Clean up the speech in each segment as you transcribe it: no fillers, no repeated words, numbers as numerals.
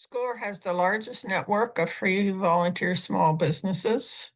SCORE has the largest network of free volunteer small businesses.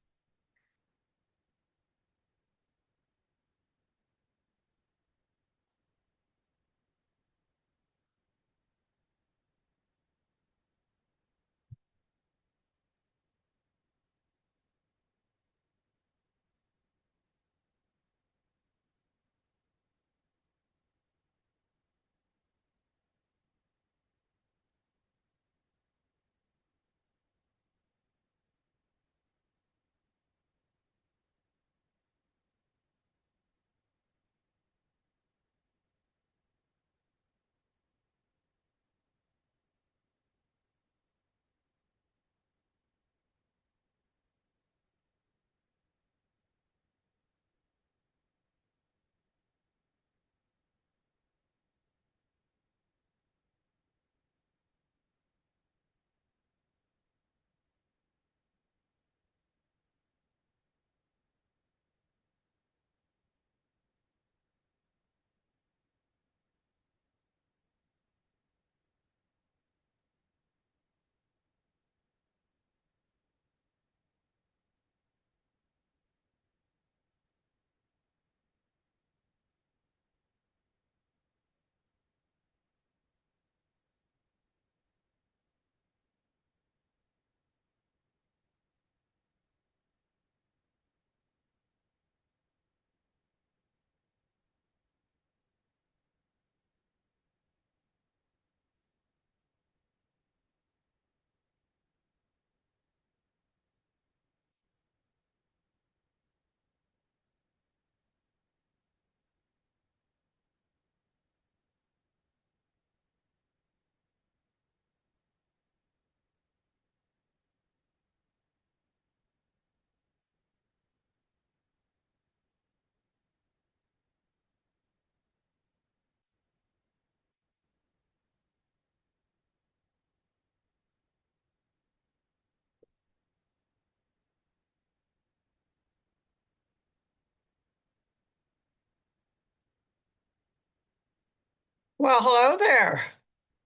Well, hello there.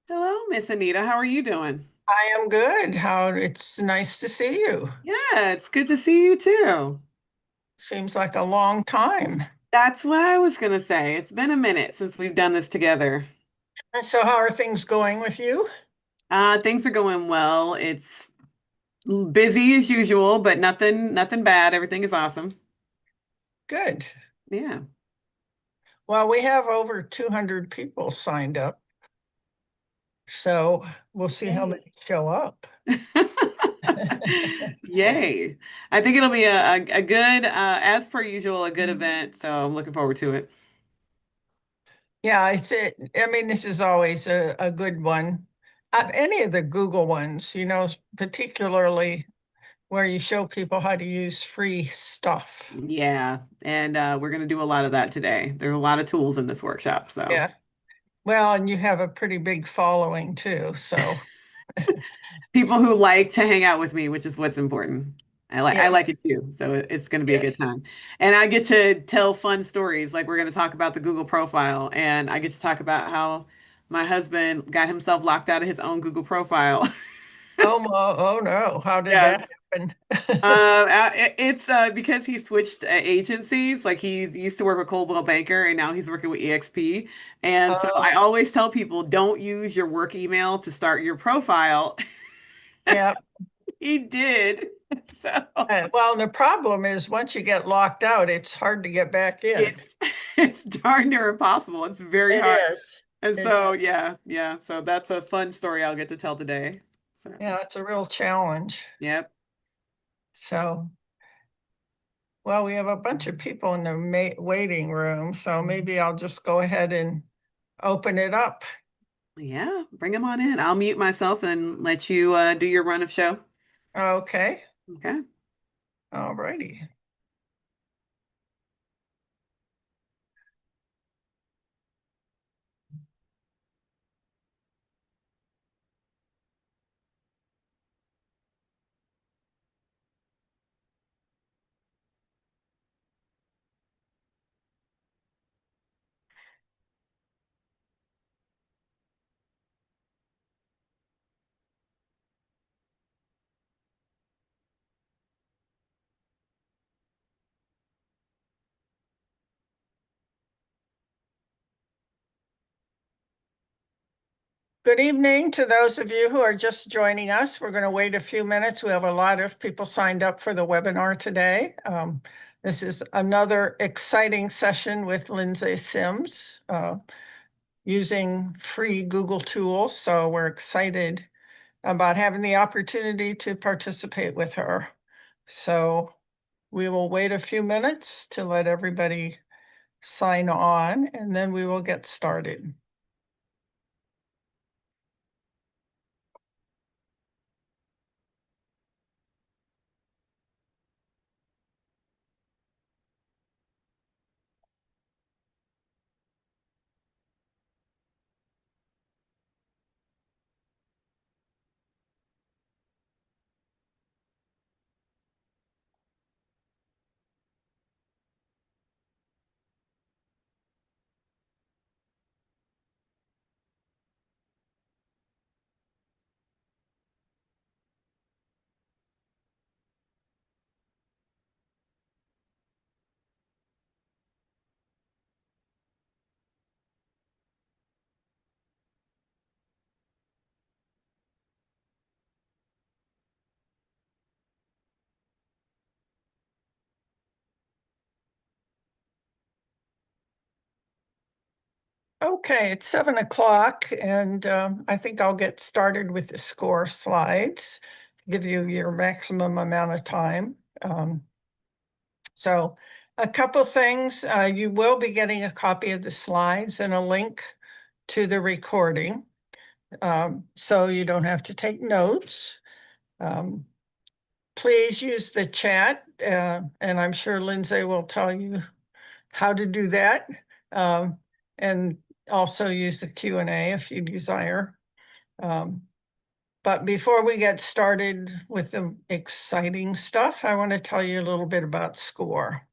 Hello, Miss Anita. How are you doing? I am good. It's nice to see you. Yeah, it's good to see you too. Seems like a long time. That's what I was gonna say. It's been a minute since we've done this together. So how are things going with you? Things are going well. It's busy as usual, but nothing bad. Everything is awesome. Good. Yeah. Well, we have over 200 people signed up, so we'll see how Yay. many show up. Yay. I think it'll be a good, as per usual, a good event. So I'm looking forward to it. Yeah, I mean, this is always a good one. Any of the Google ones, particularly where you show people how to use free stuff. Yeah. And we're gonna do a lot of that today. There's a lot of tools in this workshop. So Yeah. Well, and you have a pretty big following too. So, people who like to hang out with me, which is what's important. I yeah, like it too, so it's going to be a yeah. good time. And I get to tell fun stories. Like we're going to talk about the Google profile, and I get to talk about how my husband got himself locked out of his own Google profile. Oh no. How did Yes. that happen? It's because he switched agencies. Like he's used to work with Coldwell Banker, and now he's working with EXP. And so I Oh, always tell people, don't use your work email to start your profile. yeah. He did. So Well, the problem is once you get locked out, it's hard to get back in. it's it's darn near impossible. It's very It hard. is. And It, so yeah. So that's a fun story I'll get to tell today. So yeah, it's a real challenge. yep. So, well, we have a bunch of people in the waiting room, so maybe I'll just go ahead and open it up. Yeah, bring them on in. I'll mute myself and let you do your run of show. Okay. Okay. All righty. Good evening to those of you who are just joining us. We're going to wait a few minutes. We have a lot of people signed up for the webinar today. This is another exciting session with Lindsay Sims using free Google tools. So we're excited about having the opportunity to participate with her. So we will wait a few minutes to let everybody sign on, and then we will get started. Okay, it's 7 o'clock, and I think I'll get started with the score slides, give you your maximum amount of time. So a couple things, you will be getting a copy of the slides and a link to the recording, so you don't have to take notes. Please use the chat, and I'm sure Lindsay will tell you how to do that. And also use the Q&A if you desire. But before we get started with the exciting stuff, I want to tell you a little bit about SCORE.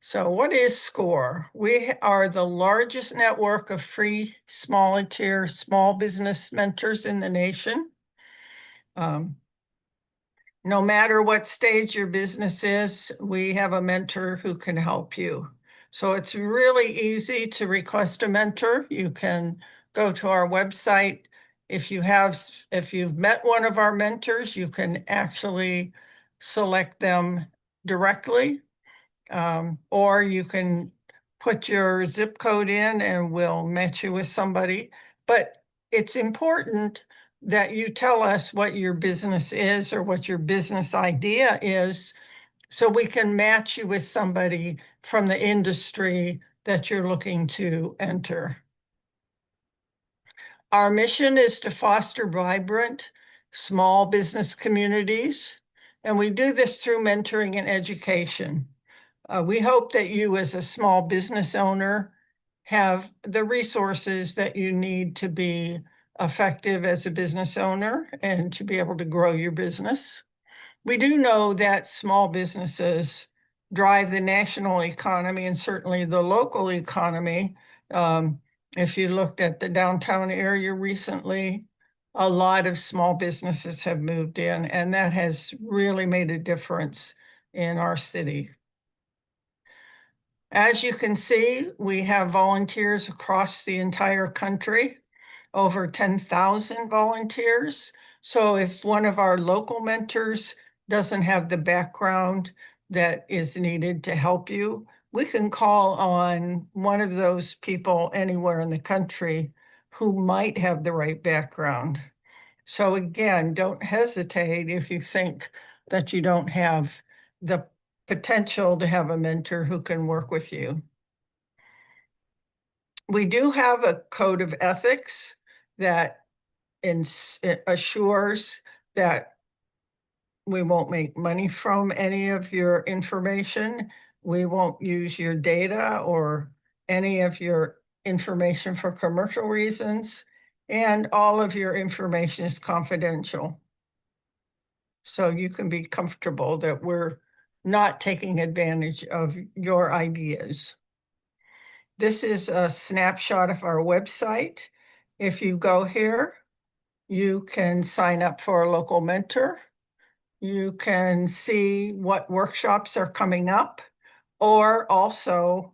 So what is SCORE? We are the largest network of free volunteer small business mentors in the nation. No matter what stage your business is, we have a mentor who can help you. So it's really easy to request a mentor. You can go to our website. If you've met one of our mentors, you can actually select them directly, or you can put your zip code in and we'll match you with somebody. But it's important that you tell us what your business is or what your business idea is, so we can match you with somebody from the industry that you're looking to enter. Our mission is to foster vibrant small business communities, and we do this through mentoring and education. We hope that you, as a small business owner, have the resources that you need to be effective as a business owner and to be able to grow your business. We do know that small businesses drive the national economy and certainly the local economy. If you looked at the downtown area recently, a lot of small businesses have moved in, and that has really made a difference in our city. As you can see, we have volunteers across the entire country, over 10,000 volunteers. So if one of our local mentors doesn't have the background that is needed to help you, we can call on one of those people anywhere in the country who might have the right background. So again, don't hesitate if you think that you don't have the potential to have a mentor who can work with you. We do have a code of ethics that assures that we won't make money from any of your information. We won't use your data or any of your information for commercial reasons, and all of your information is confidential. So you can be comfortable that we're not taking advantage of your ideas. This is a snapshot of our website. If you go here, you can sign up for a local mentor. You can see what workshops are coming up, or also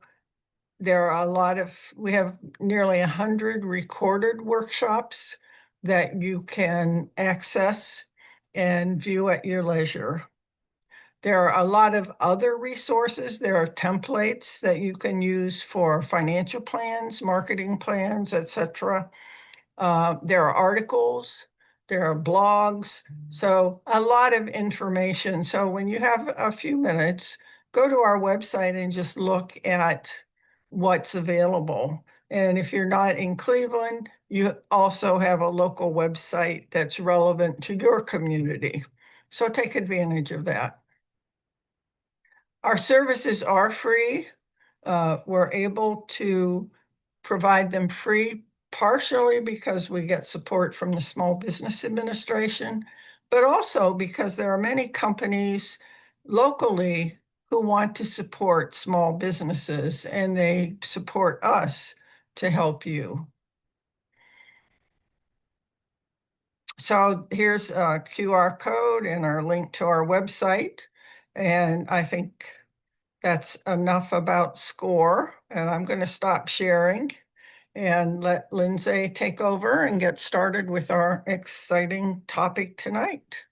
there are a lot of, we have nearly 100 recorded workshops that you can access and view at your leisure. There are a lot of other resources. There are templates that you can use for financial plans, marketing plans, etc. There are articles, there are blogs, so a lot of information. So when you have a few minutes, go to our website and just look at what's available. And if you're not in Cleveland, you also have a local website that's relevant to your community. So take advantage of that. Our services are free. We're able to provide them free, partially because we get support from the Small Business Administration, but also because there are many companies locally who want to support small businesses, and they support us to help you. So here's a QR code and our link to our website. And I think that's enough about SCORE. And I'm going to stop sharing and let Lindsay take over and get started with our exciting topic tonight.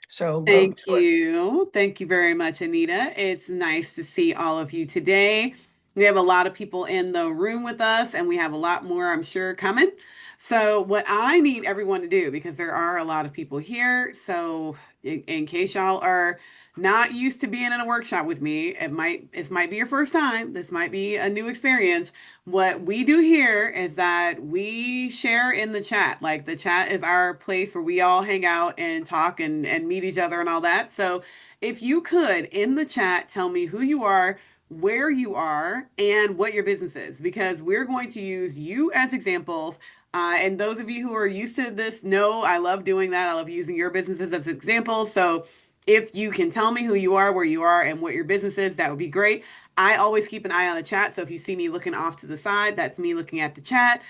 So go Thank to it. you. Thank you very much, Anita. It's nice to see all of you today. We have a lot of people in the room with us, and we have a lot more, I'm sure, coming. So, what I need everyone to do, because there are a lot of people here, so in case y'all are not used to being in a workshop with me, it might be your first time. This might be a new experience. What we do here is that we share in the chat. Like the chat is our place where we all hang out and talk and meet each other and all that. So if you could in the chat tell me who you are, where you are, and what your business is, because we're going to use you as examples. And those of you who are used to this know I love doing that. I love using your businesses as examples. So if you can tell me who you are, where you are, and what your business is, that would be great. I always keep an eye on the chat. So if you see me looking off to the side, that's me looking at the chat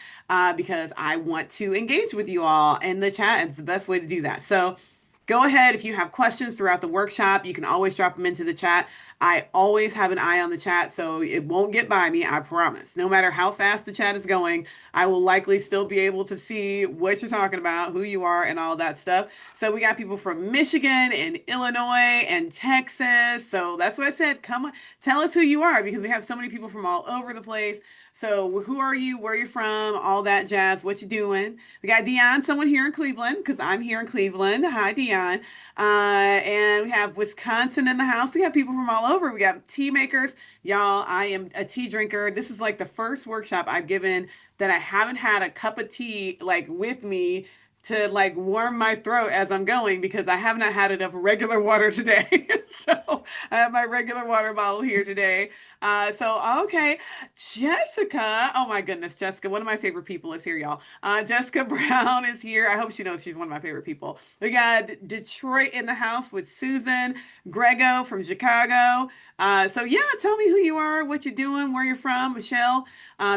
because I want to engage with you all in the chat. It's the best way to do that. So go ahead. If you have questions throughout the workshop, you can always drop them into the chat. I always have an eye on the chat, so it won't get by me, I promise. No matter how fast the chat is going, I will likely still be able to see what you're talking about, who you are, and all that stuff. So we got people from Michigan and Illinois and Texas. So that's what I said. Come on, tell us who you are because we have so many people from all over the place. So who are you? Where are you from? All that jazz. What you doing? We got Dion, someone here in Cleveland because I'm here in Cleveland. Hi, Dion. And we have Wisconsin in the house. We have people from all over. We got tea makers. Y'all, I am a tea drinker. This is like the first workshop I've given that I haven't had a cup of tea like with me to like warm my throat as I'm going because I have not had enough regular water today. So I have my regular water bottle here today. Okay, Jessica. Oh my goodness, Jessica. One of my favorite people is here, y'all. Jessica Brown is here. I hope she knows she's one of my favorite people. We got Detroit in the house with Susan, Grego from Chicago. So yeah, tell me who you are, what you're doing, where you're from, Michelle,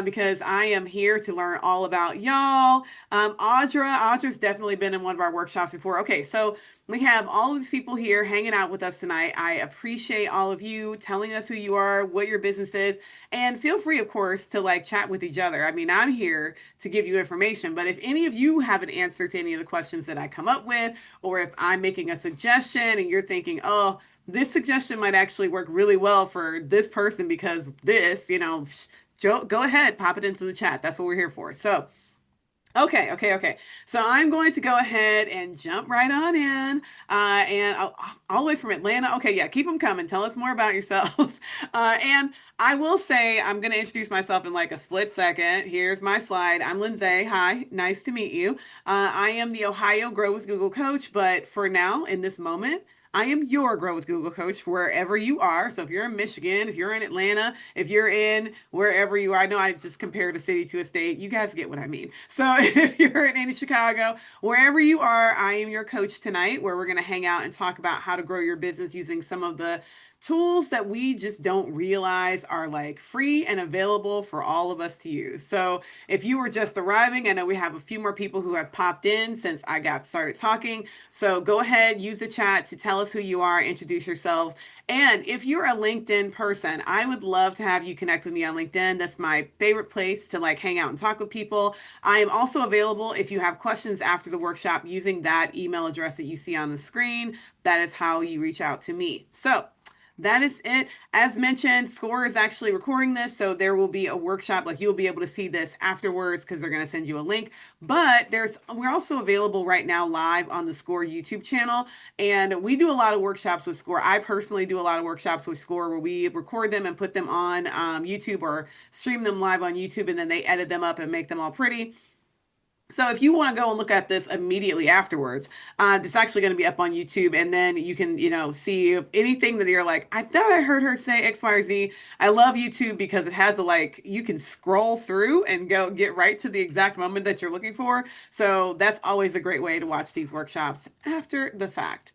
because I am here to learn all about y'all. Audra's definitely been in one of our workshops before. Okay, so we have all of these people here hanging out with us tonight. I appreciate all of you telling us who you are, what your business is, and feel free, of course, to like chat with each other. I mean, I'm here to give you information, but if any of you have an answer to any of the questions that I come up with, or if I'm making a suggestion and you're thinking, oh, this suggestion might actually work really well for this person because this, go ahead, pop it into the chat. That's what we're here for. So, okay. So I'm going to go ahead and jump right on in. All the way from Atlanta. Okay, yeah, keep them coming. Tell us more about yourselves. And I will say, I'm going to introduce myself in like a split second. Here's my slide. I'm Lindsay. Hi, nice to meet you. I am the Ohio Grow with Google coach, but for now, in this moment, I am your Grow with Google coach wherever you are. So if you're in Michigan, if you're in Atlanta, if you're in wherever you are, I know I just compared a city to a state. You guys get what I mean. So if you're in Chicago, wherever you are, I am your coach tonight, where we're going to hang out and talk about how to grow your business using some of the tools that we just don't realize are like free and available for all of us to use. So if you were just arriving, I know we have a few more people who have popped in since I got started talking. So go ahead, use the chat to tell us who you are, introduce yourselves. And if you're a LinkedIn person, I would love to have you connect with me on LinkedIn. That's my favorite place to like hang out and talk with people. I am also available if you have questions after the workshop using that email address that you see on the screen. That is how you reach out to me. So that is it. As mentioned, SCORE is actually recording this, so there will be a workshop. Like you'll be able to see this afterwards because they're going to send you a link. But we're also available right now live on the SCORE YouTube channel, and we do a lot of workshops with SCORE. I personally do a lot of workshops with SCORE where we record them and put them on YouTube or stream them live on YouTube, and then they edit them up and make them all pretty. So if you want to go and look at this immediately afterwards, it's actually going to be up on YouTube, and then you can, see anything that you're like, I thought I heard her say X, Y, or Z. I love YouTube because it has you can scroll through and go get right to the exact moment that you're looking for. So that's always a great way to watch these workshops after the fact.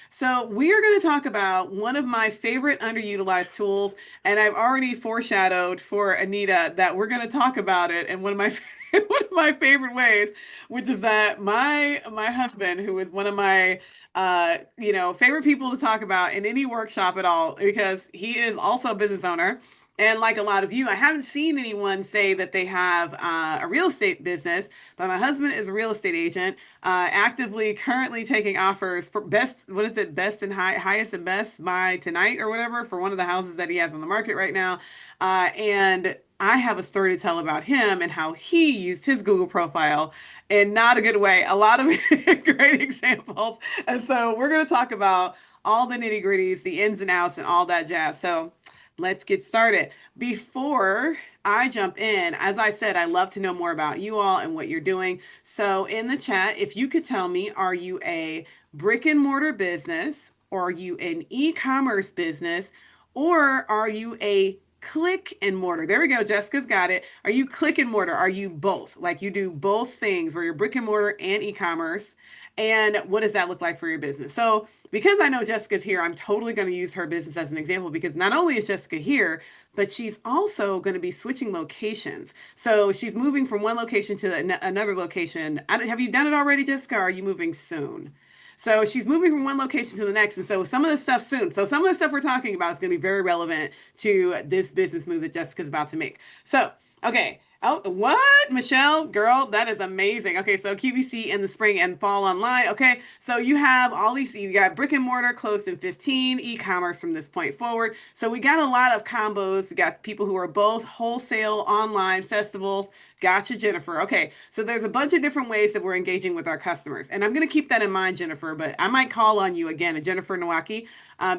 So we are going to talk about one of my favorite underutilized tools, and I've already foreshadowed for Anita that we're going to talk about it in one of my one of my favorite ways, which is that my husband, who is one of my favorite people to talk about in any workshop at all, because he is also a business owner. And like a lot of you, I haven't seen anyone say that they have a real estate business, but my husband is a real estate agent, actively currently taking offers for best, what is it, best and highest and best by tonight or whatever for one of the houses that he has on the market right now. And I have a story to tell about him and how he used his Google profile in not a good way. A lot of great examples. And so we're going to talk about all the nitty gritties, the ins and outs, and all that jazz. So let's get started. Before I jump in, as I said, I love to know more about you all and what you're doing. So in the chat, if you could tell me, are you a brick and mortar business, or are you an e-commerce business, or are you a click and mortar? There we go. Jessica's got it. Are you click and mortar? Are you both? Like you do both things where you're brick and mortar and e-commerce? And what does that look like for your business? So, because I know Jessica's here, I'm totally going to use her business as an example because not only is Jessica here, but she's also going to be switching locations. So she's moving from one location to another location. Have you done it already, Jessica? Or are you moving soon? So she's moving from one location to the next. And so some of the stuff soon. So some of the stuff we're talking about is going to be very relevant to this business move that Jessica's about to make. So, okay. Oh, what? Michelle, girl, that is amazing. Okay, so QVC in the spring and fall online. Okay, so you have all these, you got brick and mortar closed in 15, e-commerce from this point forward. So we got a lot of combos. We got people who are both wholesale, online, festivals. Gotcha, Jennifer. Okay, so there's a bunch of different ways that we're engaging with our customers. And I'm going to keep that in mind, Jennifer, but I might call on you again, Jennifer Nowaki,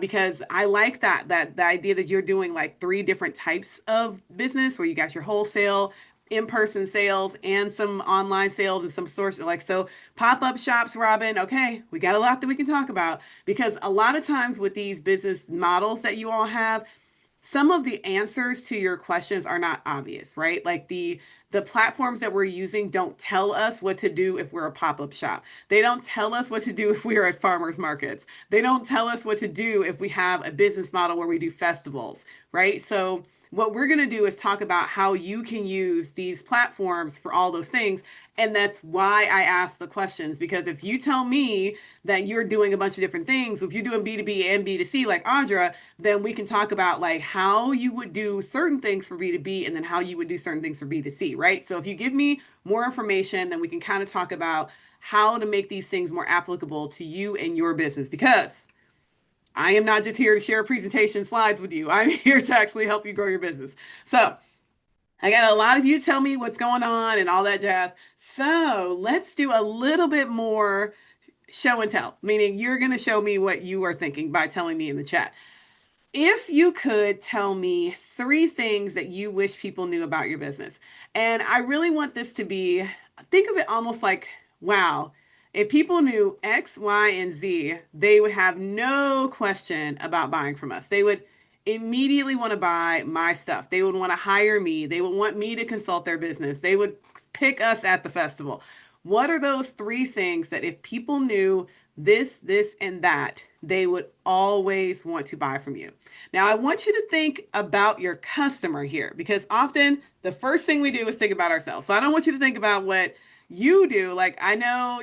because I like that the idea that you're doing like three different types of business where you got your wholesale, in-person sales, and some online sales and some source like so pop-up shops. Robin, okay, we got a lot that we can talk about because a lot of times with these business models that you all have, some of the answers to your questions are not obvious, right? Like the platforms that we're using don't tell us what to do if we're a pop-up shop. They don't tell us what to do if we're at farmers markets. They don't tell us what to do if we have a business model where we do festivals, right? So what we're going to do is talk about how you can use these platforms for all those things. And that's why I ask the questions, because if you tell me that you're doing a bunch of different things, if you're doing B2B and B2C like Audra, then we can talk about like how you would do certain things for B2B and then how you would do certain things for B2C, right? So if you give me more information, then we can kind of talk about how to make these things more applicable to you and your business, because I am not just here to share presentation slides with you. I'm here to actually help you grow your business. So I got a lot of you tell me what's going on and all that jazz. So let's do a little bit more show and tell, meaning you're going to show me what you are thinking by telling me in the chat. If you could tell me three things that you wish people knew about your business, and I really want this to be, think of it almost like, wow, if people knew X, Y, and Z, they would have no question about buying from us. They would immediately want to buy my stuff. They would want to hire me. They would want me to consult their business. They would pick us at the festival. What are those three things that if people knew this, and that, they would always want to buy from you. Now, I want you to think about your customer here because often the first thing we do is think about ourselves. So I don't want you to think about what you do. Like, I know,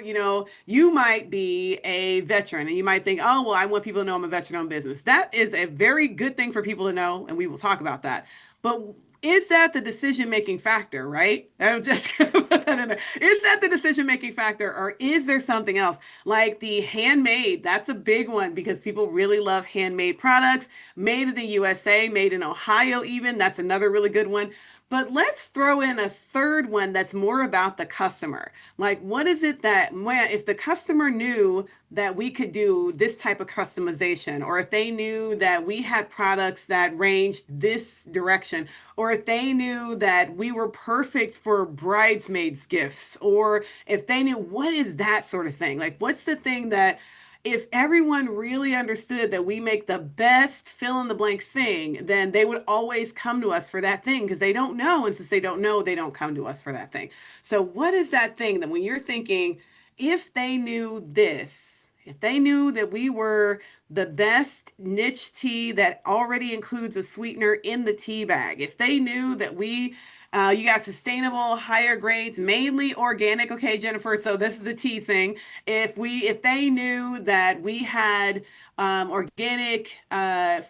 you might be a veteran and you might think, oh, well, I want people to know I'm a veteran owned business. That is a very good thing for people to know, and we will talk about that. But is that the decision making factor, right? I'm just gonna put that in there. Is that the decision making factor, or is there something else? Like the handmade, that's a big one because people really love handmade products, made in the USA, made in Ohio, even. That's another really good one. But let's throw in a third one that's more about the customer. Like, what is it that, well, if the customer knew that we could do this type of customization, or if they knew that we had products that ranged this direction, or if they knew that we were perfect for bridesmaids gifts, or if they knew what is that sort of thing? Like, what's the thing that if everyone really understood that we make the best fill in the blank thing, then they would always come to us for that thing because they don't know. And since they don't know, they don't come to us for that thing. So, what is that thing that when you're thinking, if they knew this, if they knew that we were the best niche tea that already includes a sweetener in the tea bag, if they knew that you got sustainable, higher grades, mainly organic. Okay, Jennifer. So this is the tea thing. If they knew that we had organic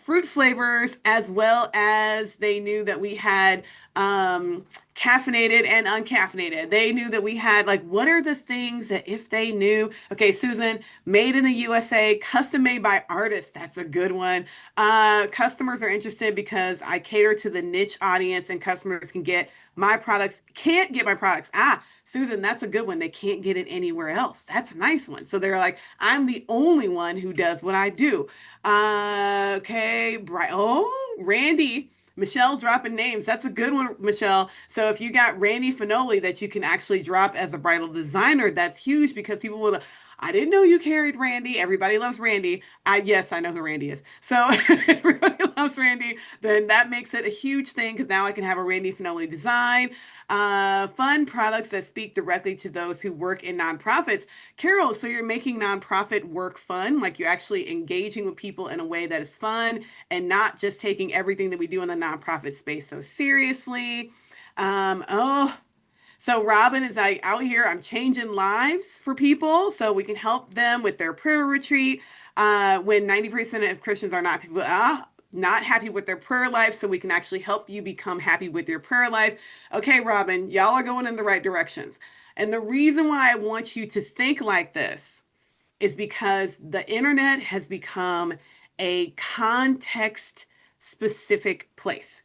fruit flavors, as well as they knew that we had caffeinated and uncaffeinated. They knew that we had, like, what are the things that if they knew? Okay, Susan, made in the USA, custom made by artists. That's a good one. Customers are interested because I cater to the niche audience and customers can't get my products. Ah, Susan, that's a good one. They can't get it anywhere else. That's a nice one. So they're like, I'm the only one who does what I do. Okay, oh, Randy. Michelle dropping names. That's a good one, Michelle. So if you got Randy Finoli that you can actually drop as a bridal designer, that's huge because people will. I didn't know you carried Randy. Everybody loves Randy. Yes, I know who Randy is. So everybody loves Randy. Then that makes it a huge thing because now I can have a Randy Finoli design. Fun products that speak directly to those who work in nonprofits. Carol, so you're making nonprofit work fun, like you're actually engaging with people in a way that is fun and not just taking everything that we do in the nonprofit space so seriously. Oh, so Robin is like out here. I'm changing lives for people so we can help them with their prayer retreat. When 90% of Christians are not happy with their prayer life, so we can actually help you become happy with your prayer life. Okay, Robin, y'all are going in the right directions. And the reason why I want you to think like this is because the internet has become a context specific place.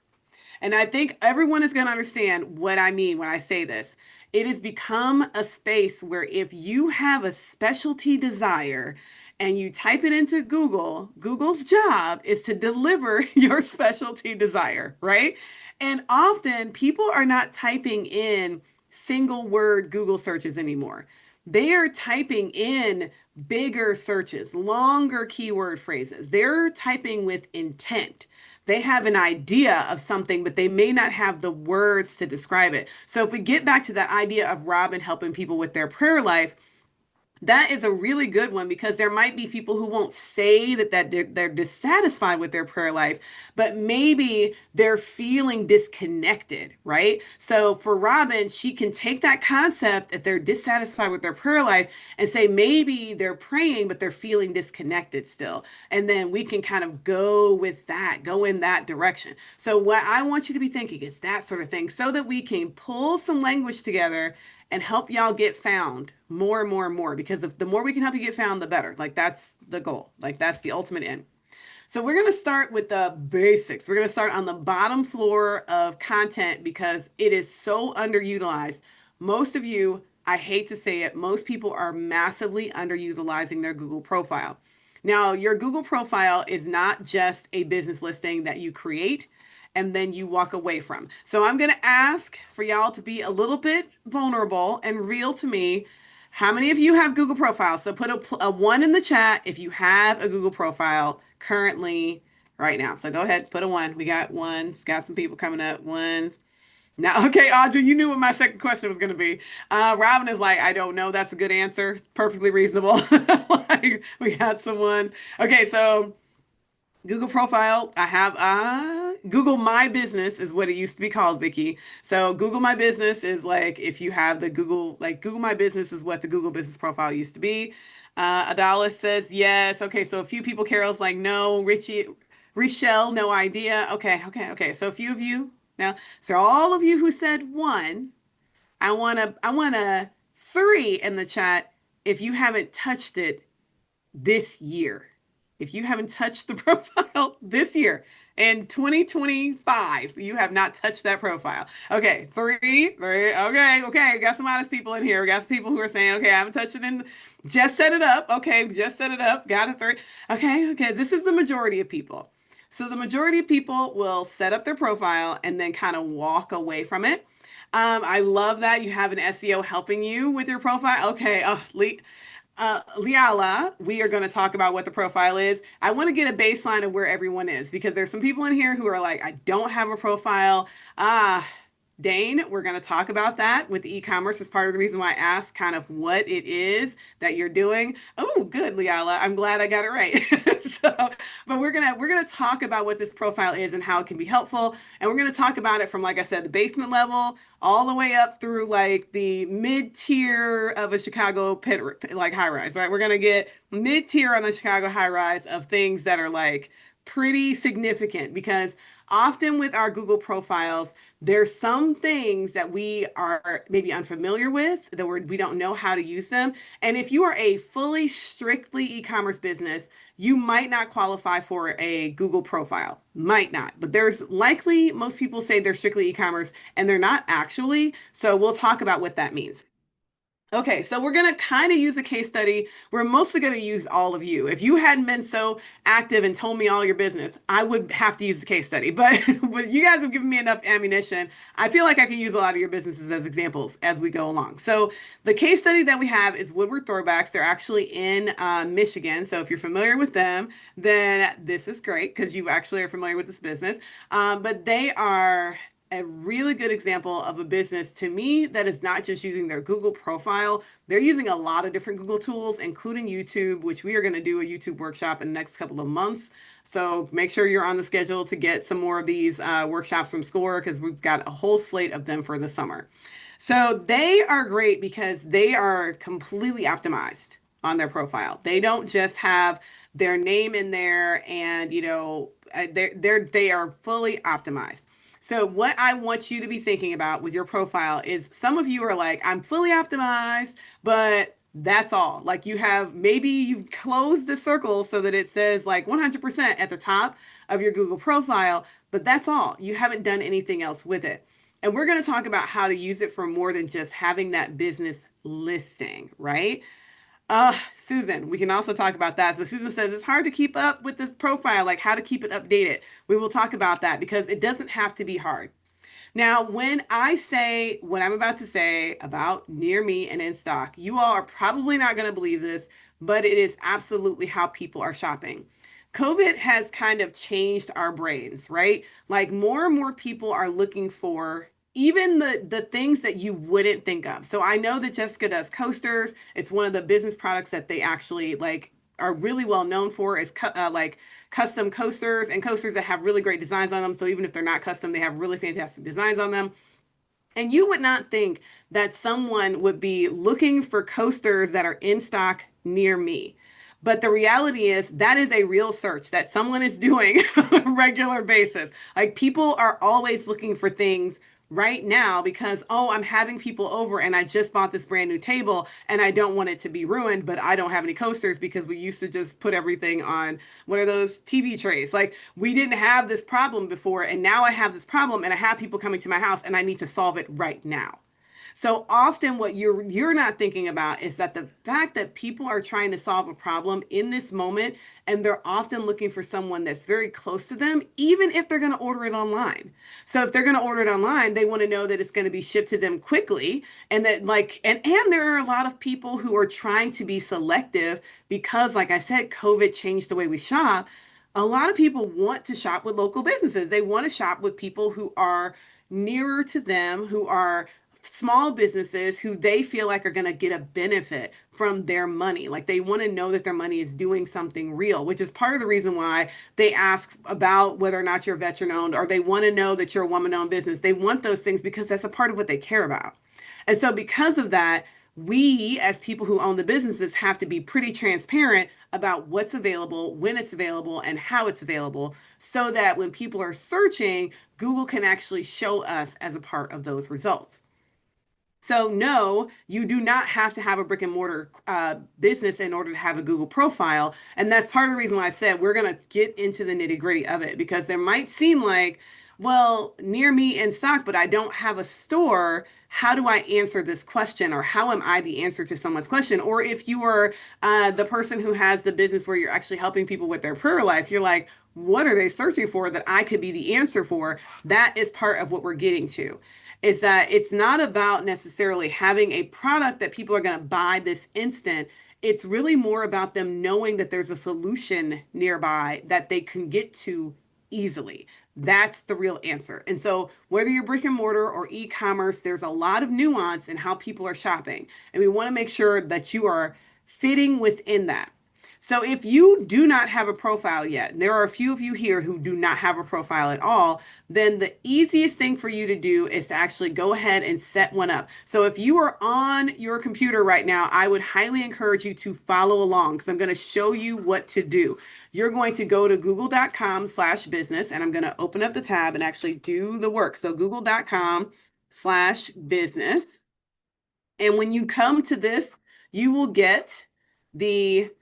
And I think everyone is going to understand what I mean when I say this. It has become a space where if you have a specialty desire and you type it into Google, Google's job is to deliver your specialty desire, right? And often people are not typing in single word Google searches anymore. They are typing in bigger searches, longer keyword phrases. They're typing with intent. They have an idea of something, but they may not have the words to describe it. So if we get back to that idea of Robin helping people with their prayer life, that is a really good one because there might be people who won't say that they're dissatisfied with their prayer life, but maybe they're feeling disconnected, right? So for Robin, she can take that concept that they're dissatisfied with their prayer life and say maybe they're praying, but they're feeling disconnected still. And then we can kind of go with that, go in that direction. So what I want you to be thinking is that sort of thing so that we can pull some language together and help y'all get found more and more and more because if the more we can help you get found the better, like that's the goal, like that's the ultimate end. So we're going to start with the basics. We're going to start on the bottom floor of content because it is so underutilized. Most of you, I hate to say it, most people are massively underutilizing their Google profile. Now, your Google profile is not just a business listing that you create and then you walk away from. So I'm going to ask for y'all to be a little bit vulnerable and real to me. How many of you have Google profiles? So put a one in the chat if you have a Google profile currently right now. So go ahead, put a one. We got ones, got some people coming up, ones. Now, okay, Audrey, you knew what my second question was going to be. Robin is like, I don't know. That's a good answer. Perfectly reasonable. Like, we got some ones. Okay, so Google profile, I have Google My Business is what it used to be called, Vicky. So Google My Business is like if you have the Google, like Google My Business is what the Google Business profile used to be. Adalis says yes. Okay, so a few people, Carol's like no. Richie, Richelle, no idea. Okay. So a few of you now. So all of you who said one, I want a three in the chat if you haven't touched it this year. If you haven't touched the profile this year in 2025, you have not touched that profile. Okay, three. Okay. Got some honest people in here. We got some people who are saying, okay, I haven't touched it in. Just set it up. Okay, just set it up. Got a three. Okay. This is the majority of people. So the majority of people will set up their profile and then kind of walk away from it. I love that you have an SEO helping you with your profile. Okay, Liala, we are going to talk about what the profile is. I want to get a baseline of where everyone is because there's some people in here who are like, I don't have a profile. Dane, we're going to talk about that with e-commerce as part of the reason why I asked kind of what it is that you're doing. Oh, good, Liala. I'm glad I got it right. So, but we're gonna talk about what this profile is and how it can be helpful, and we're gonna talk about it from, like I said, the basement level all the way up through like the mid tier of a Chicago pit, like high rise, right? We're gonna get mid tier on the Chicago high rise of things that are like pretty significant because often with our Google profiles, there's some things that we are maybe unfamiliar with, that we don't know how to use them. And if you are a fully strictly e-commerce business, you might not qualify for a Google profile. Might not. But there's likely, most people say they're strictly e-commerce and they're not actually. So we'll talk about what that means. Okay, so we're going to kind of use a case study. We're mostly going to use all of you. If you hadn't been so active and told me all your business, I would have to use the case study. But, but you guys have given me enough ammunition. I feel like I can use a lot of your businesses as examples as we go along. So the case study that we have is Woodward Throwbacks. They're actually in Michigan. So if you're familiar with them, then this is great because you actually are familiar with this business. But they are a really good example of a business to me that is not just using their Google profile. They're using a lot of different Google tools, including YouTube, which we are going to do a YouTube workshop in the next couple of months. So make sure you're on the schedule to get some more of these workshops from SCORE because we've got a whole slate of them for the summer. So they are great because they are completely optimized on their profile. They don't just have their name in there and, they are fully optimized. So what I want you to be thinking about with your profile is some of you are like, I'm fully optimized, but that's all. Like maybe you've closed the circle so that it says like 100% at the top of your Google profile, but that's all. You haven't done anything else with it. And we're going to talk about how to use it for more than just having that business listing, right? Susan, we can also talk about that. So Susan says it's hard to keep up with this profile, like how to keep it updated. We will talk about that because it doesn't have to be hard. Now, when I say what I'm about to say about near me and in stock, you all are probably not going to believe this, but it is absolutely how people are shopping. COVID has kind of changed our brains, right? Like more and more people are looking for even the things that you wouldn't think of. So I know that Jessica does coasters. It's one of the business products that they actually like are really well known for is like custom coasters and coasters that have really great designs on them. So even if they're not custom, they have really fantastic designs on them. And you would not think that someone would be looking for coasters that are in stock near me. But the reality is that is a real search that someone is doing on a regular basis. Like people are always looking for things right now because, oh, I'm having people over and I just bought this brand new table and I don't want it to be ruined, but I don't have any coasters because we used to just put everything on what are those TV trays? Like we didn't have this problem before and now I have this problem and I have people coming to my house and I need to solve it right now. So often what you're not thinking about is that the fact that people are trying to solve a problem in this moment and they're often looking for someone that's very close to them even if they're going to order it online. So if they're going to order it online, they want to know that it's going to be shipped to them quickly and that like and there are a lot of people who are trying to be selective because like I said COVID changed the way we shop. A lot of people want to shop with local businesses. They want to shop with people who are nearer to them, who are small businesses who they feel like are going to get a benefit from their money. Like they want to know that their money is doing something real, which is part of the reason why they ask about whether or not you're veteran owned, or they want to know that you're a woman owned business. They want those things because that's a part of what they care about. And so, because of that, we as people who own the businesses have to be pretty transparent about what's available, when it's available, and how it's available, so that when people are searching, Google can actually show us as a part of those results. So, no, you do not have to have a brick and mortar business in order to have a Google profile. And that's part of the reason why I said we're going to get into the nitty gritty of it, because there might seem like, well, near me in stock, but I don't have a store. How do I answer this question? Or how am I the answer to someone's question? Or if you are the person who has the business where you're actually helping people with their prayer life, you're like, what are they searching for that I could be the answer for? That is part of what we're getting to, is that it's not about necessarily having a product that people are going to buy this instant. It's really more about them knowing that there's a solution nearby that they can get to easily. That's the real answer. And so, whether you're brick and mortar or e commerce, there's a lot of nuance in how people are shopping. And we want to make sure that you are fitting within that. So if you do not have a profile yet, and there are a few of you here who do not have a profile at all, then the easiest thing for you to do is to actually go ahead and set one up. So if you are on your computer right now, I would highly encourage you to follow along, because I'm going to show you what to do. You're going to go to google.com/business, and I'm going to open up the tab and actually do the work. So google.com/business. And when you come to this, you will get the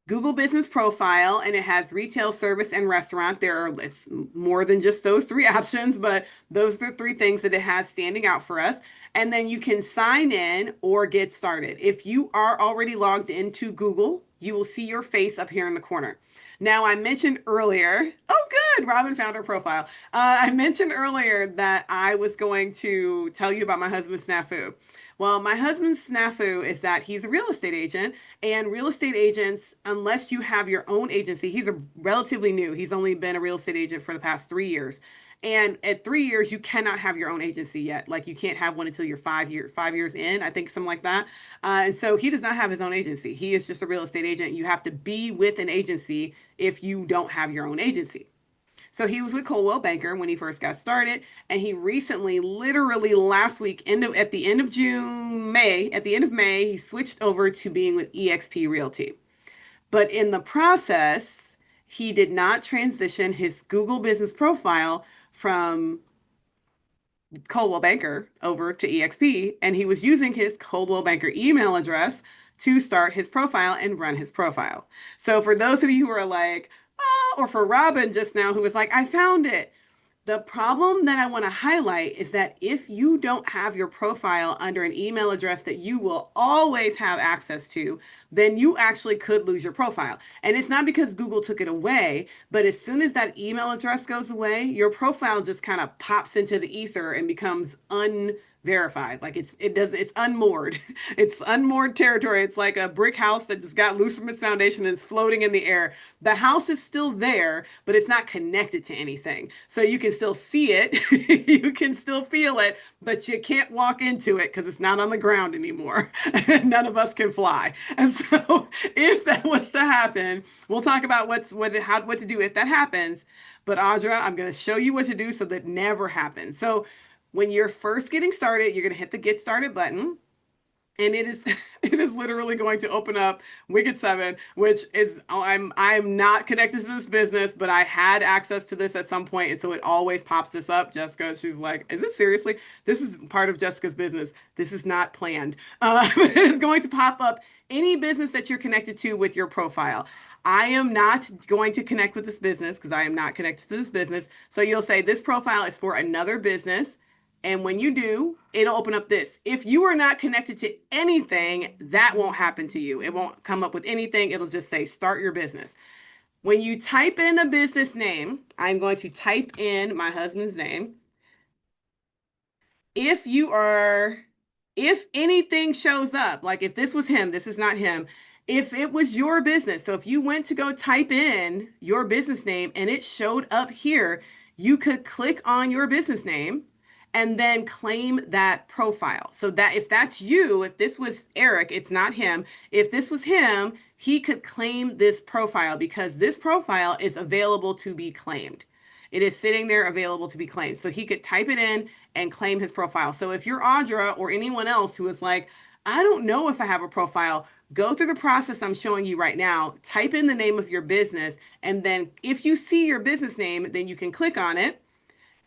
Google Business Profile, and it has retail, service, and restaurant. It's more than just those three options, but those are the three things that it has standing out for us. And then you can sign in or get started. If you are already logged into Google, you will see your face up here in the corner. Now, I mentioned earlier, oh, good, Robin found her profile. I mentioned earlier that I was going to tell you about my husband's snafu. Well, my husband's snafu is that he's a real estate agent, and real estate agents, unless you have your own agency, he's a relatively new. He's only been a real estate agent for the past 3 years. And at 3 years, you cannot have your own agency yet. Like you can't have one until you're 5 years in, I think, something like that. And so he does not have his own agency. He is just a real estate agent. You have to be with an agency if you don't have your own agency. So he was with Coldwell Banker when he first got started, and he recently, literally last week, at the end of May, he switched over to being with eXp Realty. But in the process, he did not transition his Google business profile from Coldwell Banker over to eXp, and he was using his Coldwell Banker email address to start his profile and run his profile. So for those of you who are like, oh, or for Robin just now who was like, I found it. The problem that I want to highlight is that if you don't have your profile under an email address that you will always have access to, then you actually could lose your profile. And it's not because Google took it away, but as soon as that email address goes away, your profile just kind of pops into the ether and becomes unverified. Like it's unmoored. It's unmoored territory. It's like a brick house that just got loose from its foundation and is floating in the air. The house is still there, but it's not connected to anything. So you can still see it, you can still feel it, but you can't walk into it because it's not on the ground anymore. None of us can fly. And so if that was to happen, we'll talk about what to do if that happens. But Audra, I'm going to show you what to do so that never happens. So when you're first getting started, you're going to hit the Get Started button. And it is it is literally going to open up Wicked 7, which is I'm not connected to this business, but I had access to this at some point, and so it always pops this up. Jessica, she's like, "Is this seriously? This is part of Jessica's business. This is not planned." It is going to pop up any business that you're connected to with your profile. I am not going to connect with this business because I am not connected to this business. So you'll say this profile is for another business. And when you do, it'll open up this. If you are not connected to anything, that won't happen to you. It won't come up with anything. It'll just say start your business. When you type in a business name, I'm going to type in my husband's name. If you are, if anything shows up, like if this was him, this is not him. If it was your business, so if you went to go type in your business name and it showed up here, you could click on your business name and then claim that profile. So that if that's you, if this was Eric, it's not him. If this was him, he could claim this profile because this profile is available to be claimed. It is sitting there available to be claimed. So he could type it in and claim his profile. So if you're Audra or anyone else who is like, I don't know if I have a profile, go through the process I'm showing you right now. Type in the name of your business. And then if you see your business name, then you can click on it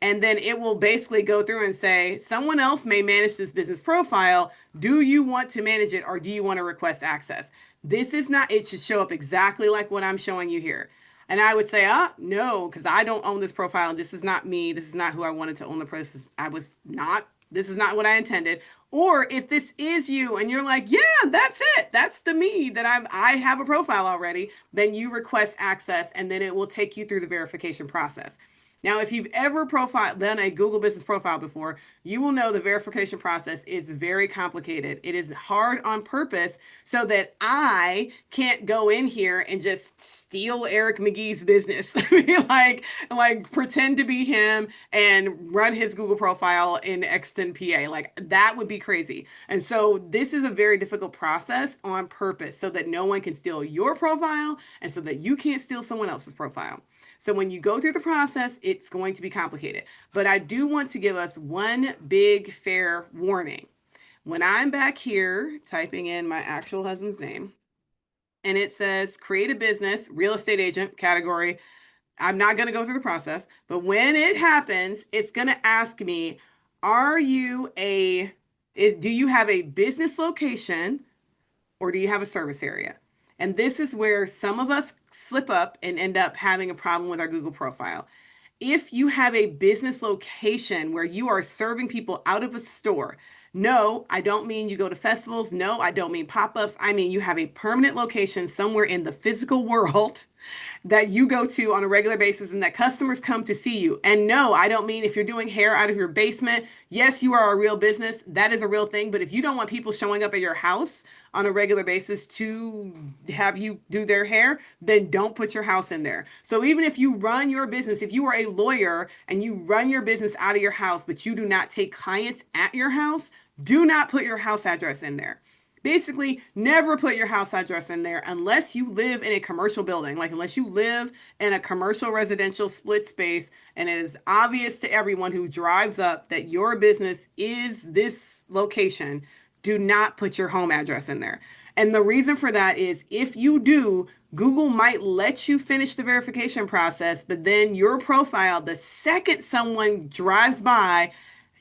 and then it will basically go through and say, someone else may manage this business profile. Do you want to manage it or do you want to request access? This is not, it should show up exactly like what I'm showing you here. And I would say, no, because I don't own this profile. This is not me. This is not who I wanted to own the process. I was not, this is not what I intended. Or if this is you and you're like, yeah, that's it. That's the me that I have a profile already, then you request access and then it will take you through the verification process. Now, if you've ever done a Google business profile before, you will know the verification process is very complicated. It is hard on purpose so that I can't go in here and just steal Eric McGee's business. like pretend to be him and run his Google profile in Exton, PA. Like that would be crazy. And so this is a very difficult process on purpose so that no one can steal your profile and so that you can't steal someone else's profile. So when you go through the process, it's going to be complicated. But I do want to give us one big fair warning. When I'm back here typing in my actual husband's name, and it says create a business, real estate agent category, I'm not going to go through the process, but when it happens, it's going to ask me, do you have a business location or do you have a service area? And this is where some of us slip up and end up having a problem with our Google profile. If you have a business location where you are serving people out of a store, no, I don't mean you go to festivals. No, I don't mean pop-ups. I mean you have a permanent location somewhere in the physical world that you go to on a regular basis and that customers come to see you. And no, I don't mean if you're doing hair out of your basement. Yes, you are a real business. That is a real thing. But if you don't want people showing up at your house on a regular basis to have you do their hair, then don't put your house in there. So even if you run your business, if you are a lawyer and you run your business out of your house, but you do not take clients at your house, do not put your house address in there. Basically, never put your house address in there unless you live in a commercial building, like unless you live in a commercial residential split space and it is obvious to everyone who drives up that your business is this location, do not put your home address in there. And the reason for that is if you do, Google might let you finish the verification process, but then your profile, the second someone drives by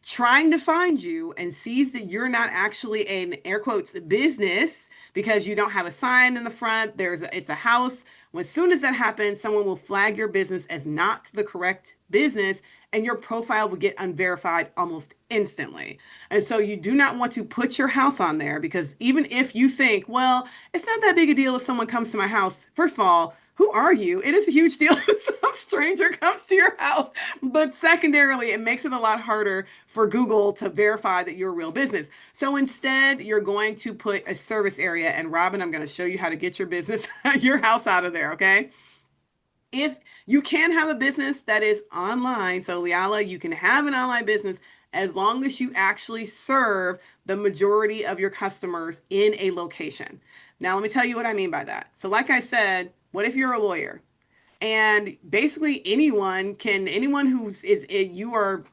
trying to find you and sees that you're not actually an air quotes business because you don't have a sign in the front, it's a house. As soon as that happens, someone will flag your business as not the correct business and your profile will get unverified almost instantly. And so you do not want to put your house on there because even if you think, well, it's not that big a deal if someone comes to my house, first of all, who are you? It is a huge deal if some stranger comes to your house. But secondarily, it makes it a lot harder for Google to verify that you're a real business. So instead, you're going to put a service area. And Robin, I'm going to show you how to get your business, your house out of there, okay? If you can have a business that is online, so Liala, you can have an online business as long as you actually serve the majority of your customers in a location. Now, let me tell you what I mean by that. So like I said, what if you're a lawyer? And basically anyone you are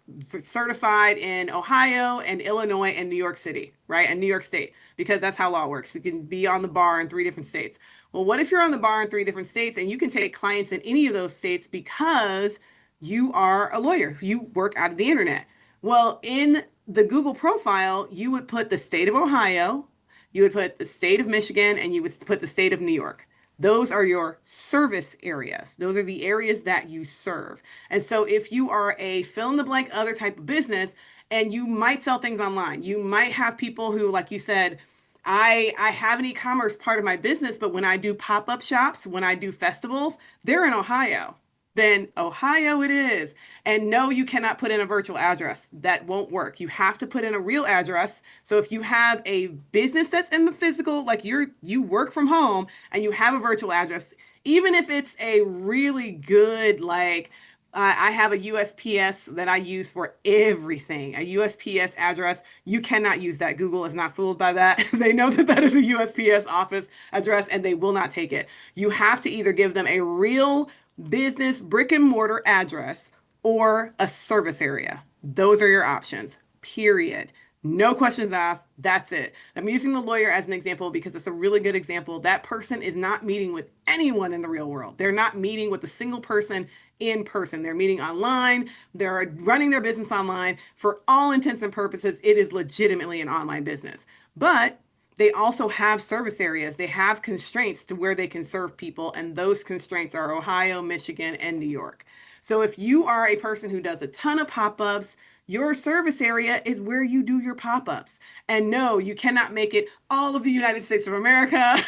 certified in Ohio and Illinois and New York City, right? And New York State, because that's how law works. You can be on the bar in 3 different states. Well, what if you're on the bar in 3 different states and you can take clients in any of those states because you are a lawyer, you work out of the internet? Well, in the Google profile, you would put the state of Ohio, you would put the state of Michigan, and you would put the state of New York. Those are your service areas. Those are the areas that you serve. And so if you are a fill in the blank other type of business and you might sell things online, you might have people who, like you said, I have an e-commerce part of my business, but when I do pop-up shops, when I do festivals, they're in Ohio. Then Ohio it is. And no, you cannot put in a virtual address. That won't work. You have to put in a real address. So if you have a business that's in the physical, like you work from home and you have a virtual address, even if it's a really good, like I have a USPS that I use for everything. A USPS address. You cannot use that. Google is not fooled by that. They know that that is a USPS office address and they will not take it. You have to either give them a real business brick and mortar address or a service area. Those are your options, period. No questions asked. That's it. I'm using the lawyer as an example because it's a really good example. That person is not meeting with anyone in the real world. They're not meeting with a single person in person. They're meeting online. They're running their business online. For all intents and purposes, it is legitimately an online business. But they also have service areas. They have constraints to where they can serve people, and those constraints are Ohio, Michigan, and New York. So if you are a person who does a ton of pop-ups, your service area is where you do your pop-ups. And no, you cannot make it all of the United States of America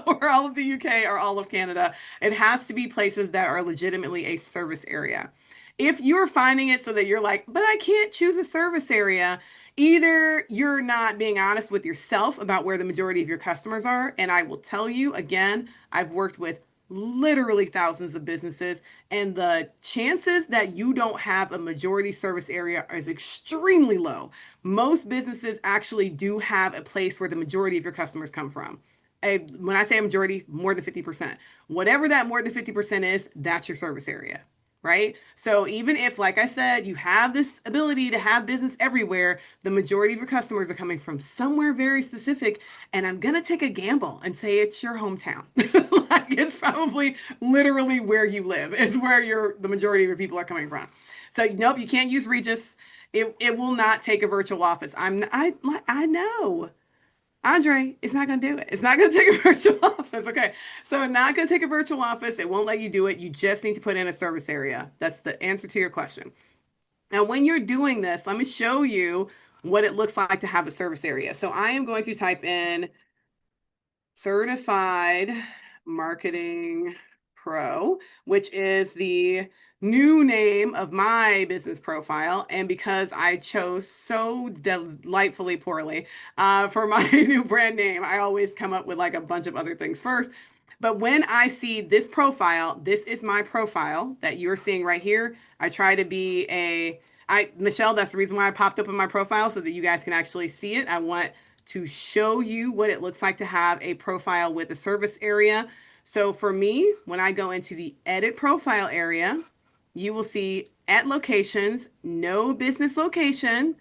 or all of the UK or all of Canada. It has to be places that are legitimately a service area. If you're finding it so that you're like, but I can't choose a service area, either you're not being honest with yourself about where the majority of your customers are. And I will tell you again, I've worked with literally thousands of businesses, and the chances that you don't have a majority service area is extremely low. Most businesses actually do have a place where the majority of your customers come from. When I say a majority, more than 50%. Whatever that more than 50% is, that's your service area, right? So even if, like I said, you have this ability to have business everywhere, the majority of your customers are coming from somewhere very specific. And I'm going to take a gamble and say it's your hometown. Like it's probably literally where you live is where the majority of your people are coming from. So nope, you can't use Regis. It will not take a virtual office. I know. Andre, it's not going to do it. It's not going to take a virtual office. Okay. So not going to take a virtual office. It won't let you do it. You just need to put in a service area. That's the answer to your question. Now, when you're doing this, let me show you what it looks like to have a service area. So I am going to type in Certified Marketing Pro, which is the new name of my business profile. And because I chose so delightfully poorly for my new brand name, I always come up with like a bunch of other things first. But when I see this profile, this is my profile that you're seeing right here. I try to be Michelle, that's the reason why I popped up in my profile so that you guys can actually see it. I want to show you what it looks like to have a profile with a service area. So for me, when I go into the edit profile area, you will see at locations, no business location,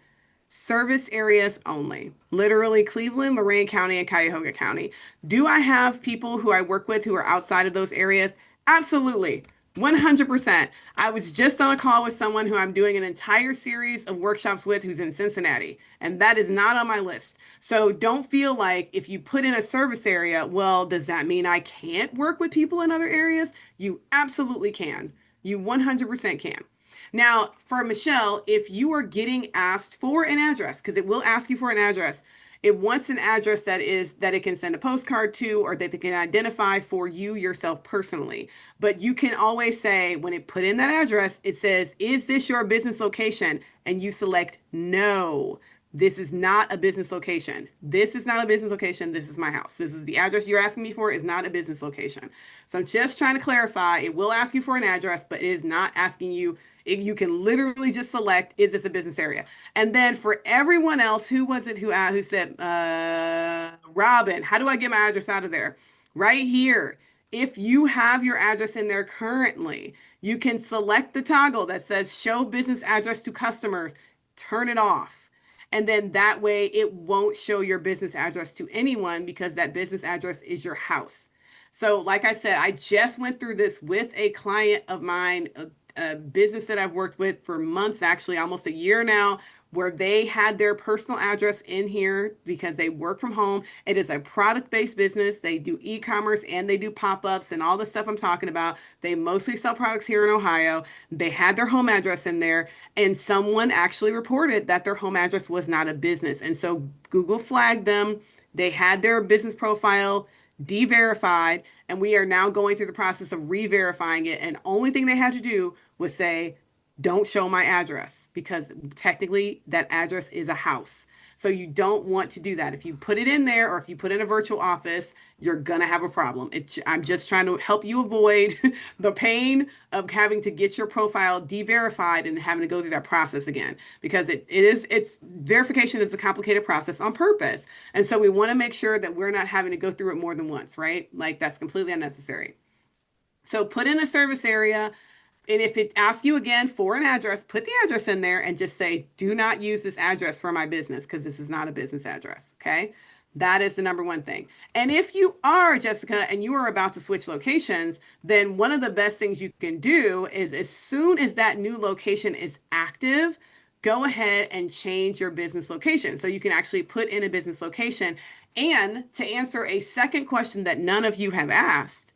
service areas only. Literally Cleveland, Lorain County, and Cuyahoga County. Do I have people who I work with who are outside of those areas? Absolutely. 100%. I was just on a call with someone who I'm doing an entire series of workshops with who's in Cincinnati, and that is not on my list. So don't feel like if you put in a service area, well, does that mean I can't work with people in other areas? You absolutely can. You 100% can. Now, for Michelle, if you are getting asked for an address, because it will ask you for an address, it wants an address that it can send a postcard to or that they can identify for you yourself personally. But you can always say, when it put in that address, it says, is this your business location? And you select no. This is not a business location. This is not a business location. This is my house. This is the address you're asking me for is not a business location. So I'm just trying to clarify. It will ask you for an address, but it is not asking you. You can literally just select, is this a business area? And then for everyone else, who was it who said, Robin, how do I get my address out of there? Right here. If you have your address in there currently, you can select the toggle that says show business address to customers, turn it off. And then that way it won't show your business address to anyone because that business address is your house. So, like I said, I just went through this with a client of mine, a business that I've worked with for months, actually almost a year now, where they had their personal address in here because they work from home. It is a product-based business. They do e-commerce and they do pop-ups and all the stuff I'm talking about. They mostly sell products here in Ohio. They had their home address in there, and someone actually reported that their home address was not a business. And so Google flagged them. They had their business profile de-verified, and we are now going through the process of re-verifying it. And only thing they had to do was say, don't show my address because technically that address is a house. So you don't want to do that. If you put it in there or if you put in a virtual office, you're going to have a problem. I'm just trying to help you avoid the pain of having to get your profile de-verified and having to go through that process again because it's verification is a complicated process on purpose. And so we want to make sure that we're not having to go through it more than once, right? Like that's completely unnecessary. So put in a service area. And if it asks you again for an address, put the address in there and just say, do not use this address for my business because this is not a business address. Okay. That is the number one thing. And if you are, Jessica, and you are about to switch locations, then one of the best things you can do is as soon as that new location is active, go ahead and change your business location. So you can actually put in a business location. And to answer a second question that none of you have asked,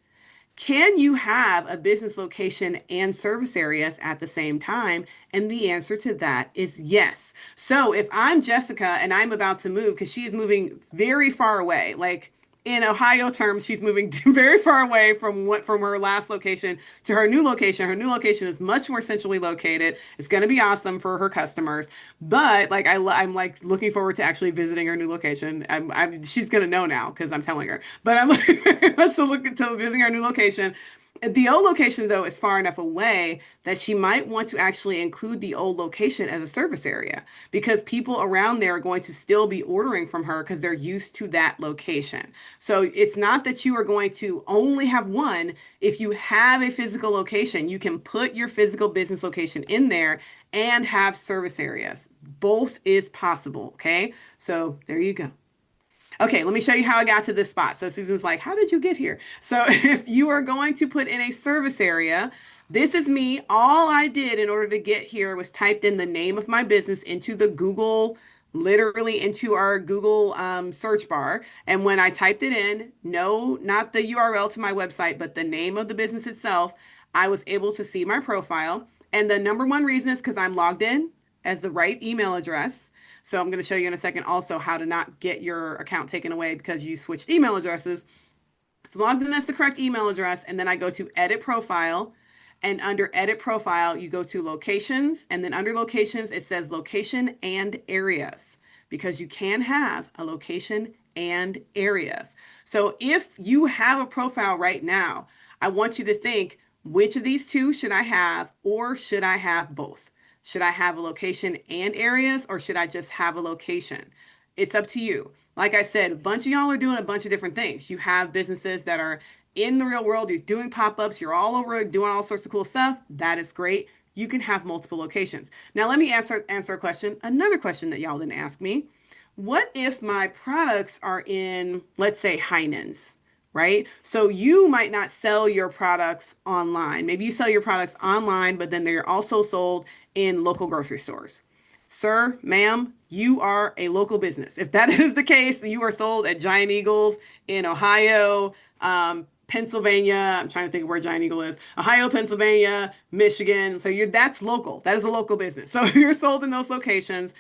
can you have a business location and service areas at the same time? And the answer to that is yes. So if I'm Jessica and I'm about to move, because she is moving very far away, like in Ohio terms, she's moving very far away from her last location to her new location. Her new location is much more centrally located. It's going to be awesome for her customers. But like I'm like looking forward to actually visiting her new location. She's going to know now because I'm telling her. But I'm looking to visiting her new location. The old location, though, is far enough away that she might want to actually include the old location as a service area because people around there are going to still be ordering from her because they're used to that location. So it's not that you are going to only have one. If you have a physical location, you can put your physical business location in there and have service areas. Both is possible. Okay. So there you go. Okay, let me show you how I got to this spot. So Susan's like, how did you get here? So if you are going to put in a service area, this is me. All I did in order to get here was typed in the name of my business into the Google, literally into our Google search bar. And when I typed it in, no, not the URL to my website, but the name of the business itself, I was able to see my profile. And the number one reason is because I'm logged in as the right email address. So I'm going to show you in a second also how to not get your account taken away because you switched email addresses. So logged in as the correct email address, and then I go to edit profile. And under edit profile, you go to locations, and then under locations, it says location and areas because you can have a location and areas. So if you have a profile right now, I want you to think, which of these two should I have, or should I have both? Should I have a location and areas, or should I just have a location? It's up to you. Like I said, a bunch of y'all are doing a bunch of different things. You have businesses that are in the real world, you're doing pop-ups, you're all over doing all sorts of cool stuff. That is great. You can have multiple locations. Now, let me answer a question, another question that y'all didn't ask me. What if my products are in, let's say, Heinen's, right? So you might not sell your products online. Maybe you sell your products online, but then they're also sold in local grocery stores. Sir, ma'am, you are a local business. If that is the case, you are sold at Giant Eagles in Ohio, Pennsylvania. I'm trying to think of where Giant Eagle is. Ohio, Pennsylvania, Michigan. So that's local. That is a local business. So if you're sold in those locations,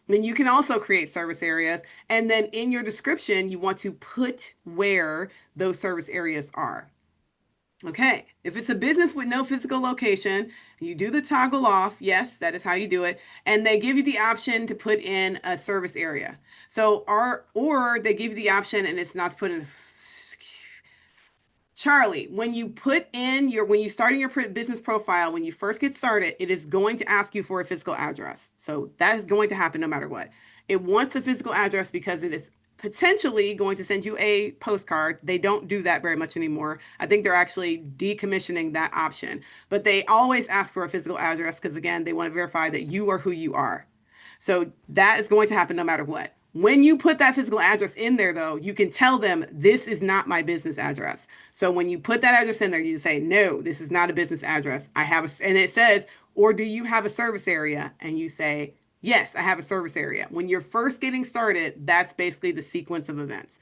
then you can also create service areas. And then in your description, you want to put where those service areas are. Okay, if it's a business with no physical location, you do the toggle off. Yes, that is how you do it. And they give you the option to put in a service area. So, or they give you the option and it's not to put in. Charlie, when you when you start in your business profile, when you first get started, it is going to ask you for a physical address. So that is going to happen no matter what. It wants a physical address because it is potentially going to send you a postcard. They don't do that very much anymore. I think they're actually decommissioning that option, but they always ask for a physical address because again, they want to verify that you are who you are. So that is going to happen no matter what. When you put that physical address in there, though, you can tell them this is not my business address. So when you put that address in there, you say, no, this is not a business address. I have and it says, or do you have a service area? And you say, yes, I have a service area. When you're first getting started, that's basically the sequence of events.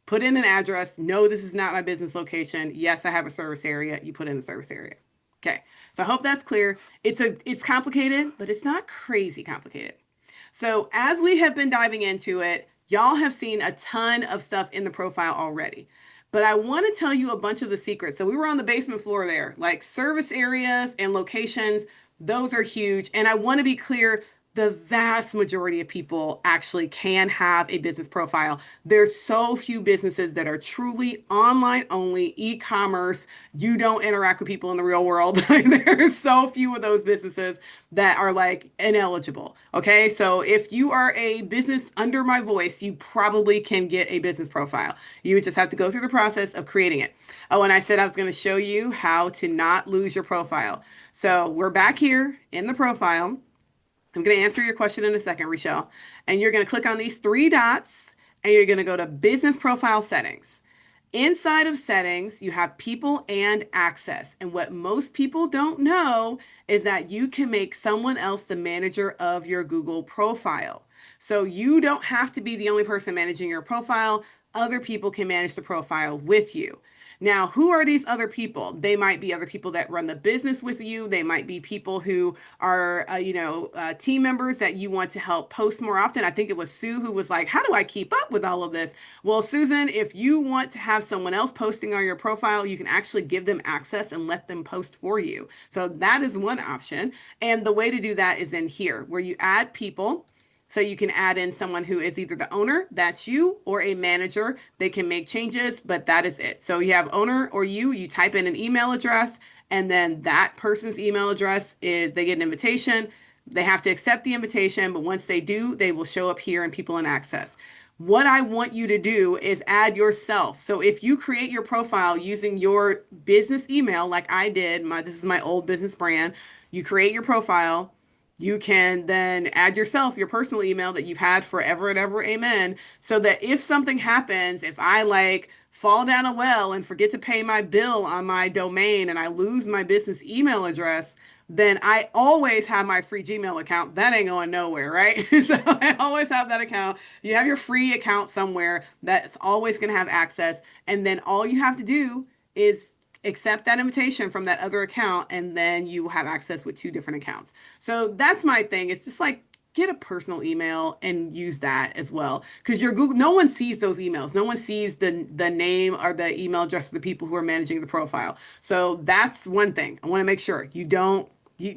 Put in an address. No, this is not my business location. Yes, I have a service area. You put in the service area. Okay. So I hope that's clear. It's complicated, but it's not crazy complicated. So as we have been diving into it, y'all have seen a ton of stuff in the profile already. But I want to tell you a bunch of the secrets. So we were on the basement floor there, like service areas and locations. Those are huge. And I want to be clear, the vast majority of people actually can have a business profile. There's so few businesses that are truly online only, e-commerce. You don't interact with people in the real world. There's so few of those businesses that are like ineligible. Okay. So if you are a business under my voice, you probably can get a business profile. You would just have to go through the process of creating it. Oh, and I said I was going to show you how to not lose your profile. So we're back here in the profile. I'm going to answer your question in a second, Rochelle. And you're going to click on these three dots and you're going to go to business profile settings. Inside of settings, you have people and access. And what most people don't know is that you can make someone else the manager of your Google profile. So you don't have to be the only person managing your profile. Other people can manage the profile with you. Now, who are these other people? They might be other people that run the business with you. They might be people who are, team members that you want to help post more often. I think it was Sue who was like, how do I keep up with all of this? Well, Susan, if you want to have someone else posting on your profile, you can actually give them access and let them post for you. So that is one option. And the way to do that is in here where you add people. So you can add in someone who is either the owner, that's you, or a manager. They can make changes, but that is it. So you have owner or you type in an email address, and then that person's email address is they get an invitation. They have to accept the invitation, but once they do, they will show up here in people in access. What I want you to do is add yourself. So if you create your profile using your business email, like I did, this is my old business brand, you create your profile, you can then add yourself your personal email that you've had forever and ever, amen. So that if something happens, if I like fall down a well and forget to pay my bill on my domain and I lose my business email address, then I always have my free Gmail account. That ain't going nowhere, right? So I always have that account. You have your free account somewhere that's always going to have access. And then all you have to do is accept that invitation from that other account, and then you have access with two different accounts. So that's my thing. It's just like get a personal email and use that as well, because your Google, no one sees those emails. No one sees the name or the email address of the people who are managing the profile. So that's one thing I want to make sure you don't.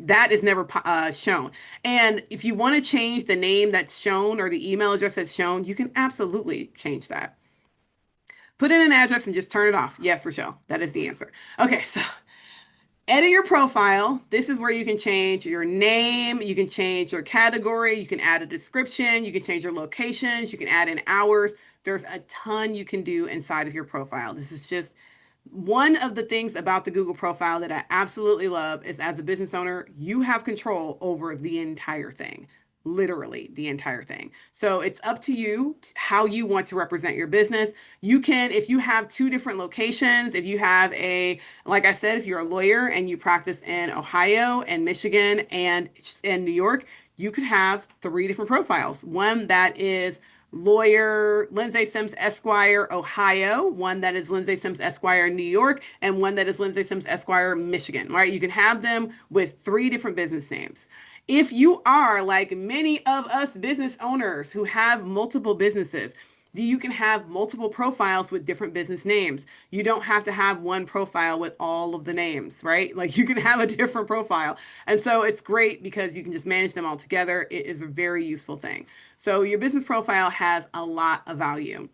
That is never shown. And if you want to change the name that's shown or the email address that's shown, you can absolutely change that. Put in an address and just turn it off. Yes, Rochelle, that is the answer. Okay, so edit your profile. This is where you can change your name, you can change your category, you can add a description, you can change your locations, you can add in hours. There's a ton you can do inside of your profile. This is just one of the things about the Google profile that I absolutely love is as a business owner, you have control over the entire thing, literally the entire thing. So it's up to you how you want to represent your business. You can, if you have two different locations, if you have like I said, if you're a lawyer and you practice in Ohio and Michigan and in New York, you could have three different profiles. One that is lawyer Lindsay Sims Esquire, Ohio, one that is Lindsay Sims Esquire, New York, and one that is Lindsay Sims Esquire, Michigan, right? You can have them with three different business names. If you are like many of us business owners who have multiple businesses, you can have multiple profiles with different business names. You don't have to have one profile with all of the names, right? Like you can have a different profile. And so it's great because you can just manage them all together. It is a very useful thing. So your business profile has a lot of value.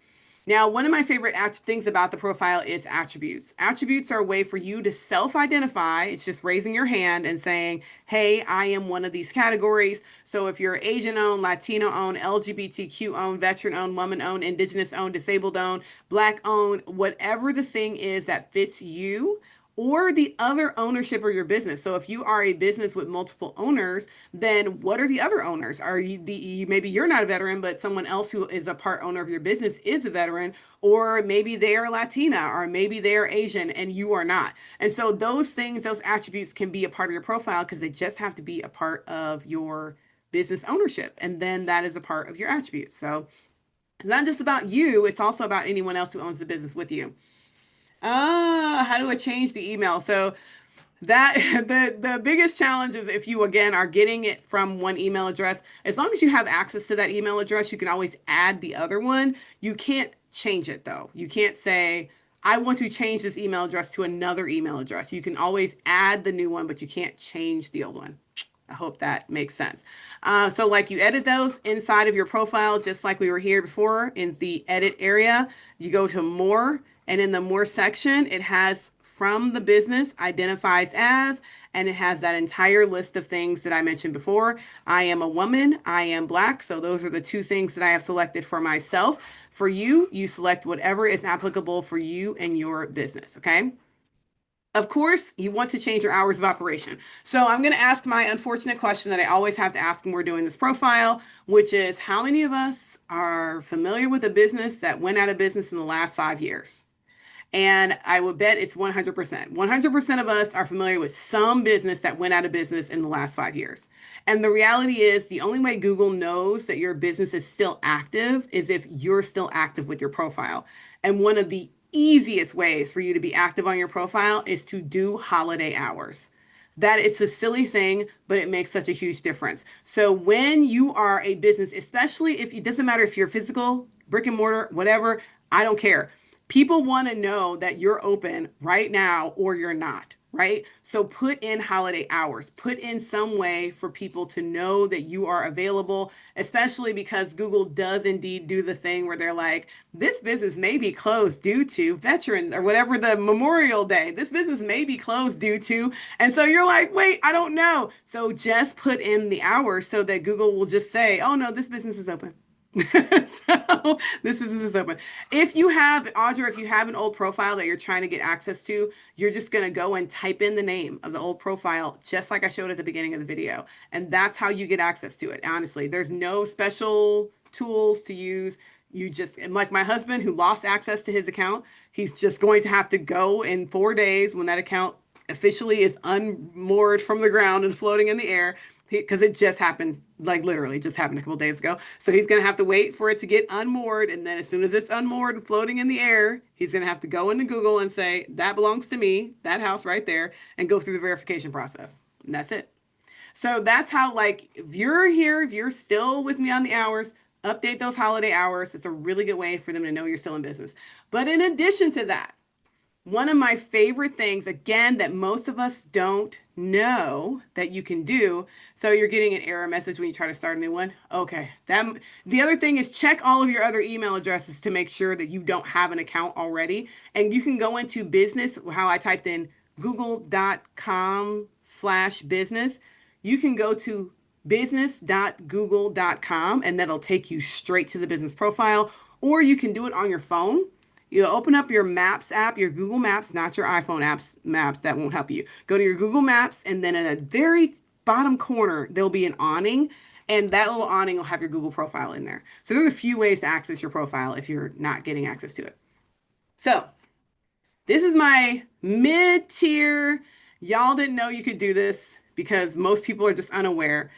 Now, one of my favorite things about the profile is attributes. Attributes are a way for you to self-identify. It's just raising your hand and saying, hey, I am one of these categories. So if you're Asian owned, Latino owned, LGBTQ owned, veteran owned, woman owned, indigenous owned, disabled owned, black owned, whatever the thing is that fits you, or the other ownership of your business. So if you are a business with multiple owners, then what are the other owners? Are maybe you're not a veteran, but someone else who is a part owner of your business is a veteran, or maybe they are Latina, or maybe they are Asian and you are not. And so those things, those attributes can be a part of your profile because they just have to be a part of your business ownership. And then that is a part of your attributes. So it's not just about you, it's also about anyone else who owns the business with you. How do I change the email? So that the biggest challenge is if you again are getting it from one email address, as long as you have access to that email address, you can always add the other one. You can't change it though. You can't say, I want to change this email address to another email address. You can always add the new one, but you can't change the old one. I hope that makes sense. So like you edit those inside of your profile, just like we were here before in the edit area, you go to more, and in the more section, it has from the business identifies as, and it has that entire list of things that I mentioned before. I am a woman, I am black. So those are the two things that I have selected for myself. For you, you select whatever is applicable for you and your business. Okay. Of course, you want to change your hours of operation. So I'm going to ask my unfortunate question that I always have to ask when we're doing this profile, which is how many of us are familiar with a business that went out of business in the last 5 years? And I would bet it's 100%. 100% of us are familiar with some business that went out of business in the last 5 years. And the reality is, the only way Google knows that your business is still active is if you're still active with your profile. And one of the easiest ways for you to be active on your profile is to do holiday hours. That it's a silly thing, but it makes such a huge difference. So when you are a business, especially if it doesn't matter if you're physical, brick and mortar, whatever, I don't care. People want to know that you're open right now or you're not, right? So put in holiday hours, put in some way for people to know that you are available, especially because Google does indeed do the thing where they're like, this business may be closed due to veterans or whatever the Memorial Day. This business may be closed due to. And so you're like, wait, I don't know. So just put in the hours so that Google will just say, oh no, this business is open. So this is open. If you have, Audra, if you have an old profile that you're trying to get access to, you're just going to go and type in the name of the old profile, just like I showed at the beginning of the video. And that's how you get access to it. Honestly, there's no special tools to use. You just, like my husband who lost access to his account, he's just going to have to go in 4 days when that account officially is unmoored from the ground and floating in the air, because it just happened, like literally just happened a couple days ago. So he's going to have to wait for it to get unmoored. And then as soon as it's unmoored and floating in the air, he's going to have to go into Google and say, that belongs to me, that house right there, and go through the verification process. And that's it. So that's how, like, if you're here, if you're still with me on the hours, update those holiday hours. It's a really good way for them to know you're still in business. But in addition to that, one of my favorite things, again, that most of us don't know that you can do. So you're getting an error message when you try to start a new one. Okay. The other thing is check all of your other email addresses to make sure that you don't have an account already. And you can go into business, how I typed in google.com/business. You can go to business.google.com and that'll take you straight to the business profile, or you can do it on your phone. You open up your Maps app, your Google Maps, not your iPhone apps, Maps. That won't help you. Go to your Google Maps, and then in the very bottom corner, there'll be an awning, and that little awning will have your Google profile in there. So there's a few ways to access your profile if you're not getting access to it. So this is my mid-tier. Y'all didn't know you could do this because most people are just unaware.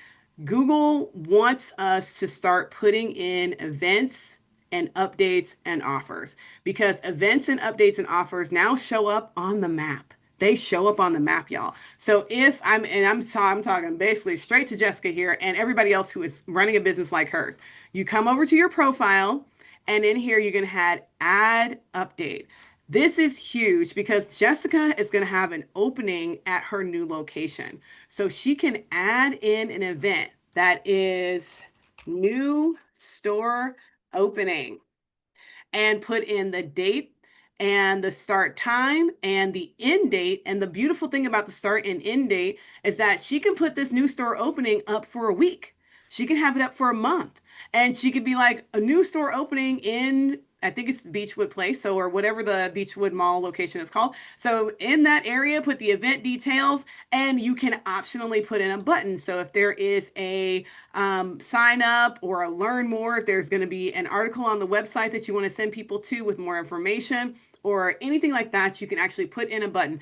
Google wants us to start putting in events and updates and offers, because events and updates and offers now show up on the map. They show up on the map, y'all. So if I'm talking basically straight to Jessica here and everybody else who is running a business like hers. You come over to your profile, and in here you're going to add update. This is huge because Jessica is going to have an opening at her new location. So she can add in an event that is new store opening and put in the date and the start time and the end date. And the beautiful thing about the start and end date is that she can put this new store opening up for a week. She can have it up for a month. And she could be like, a new store opening in, I think it's Beechwood Place, so, or whatever the Beechwood Mall location is called. So in that area, put the event details, and you can optionally put in a button. So if there is a sign up or a learn more, if there's going to be an article on the website that you want to send people to with more information or anything like that, you can actually put in a button.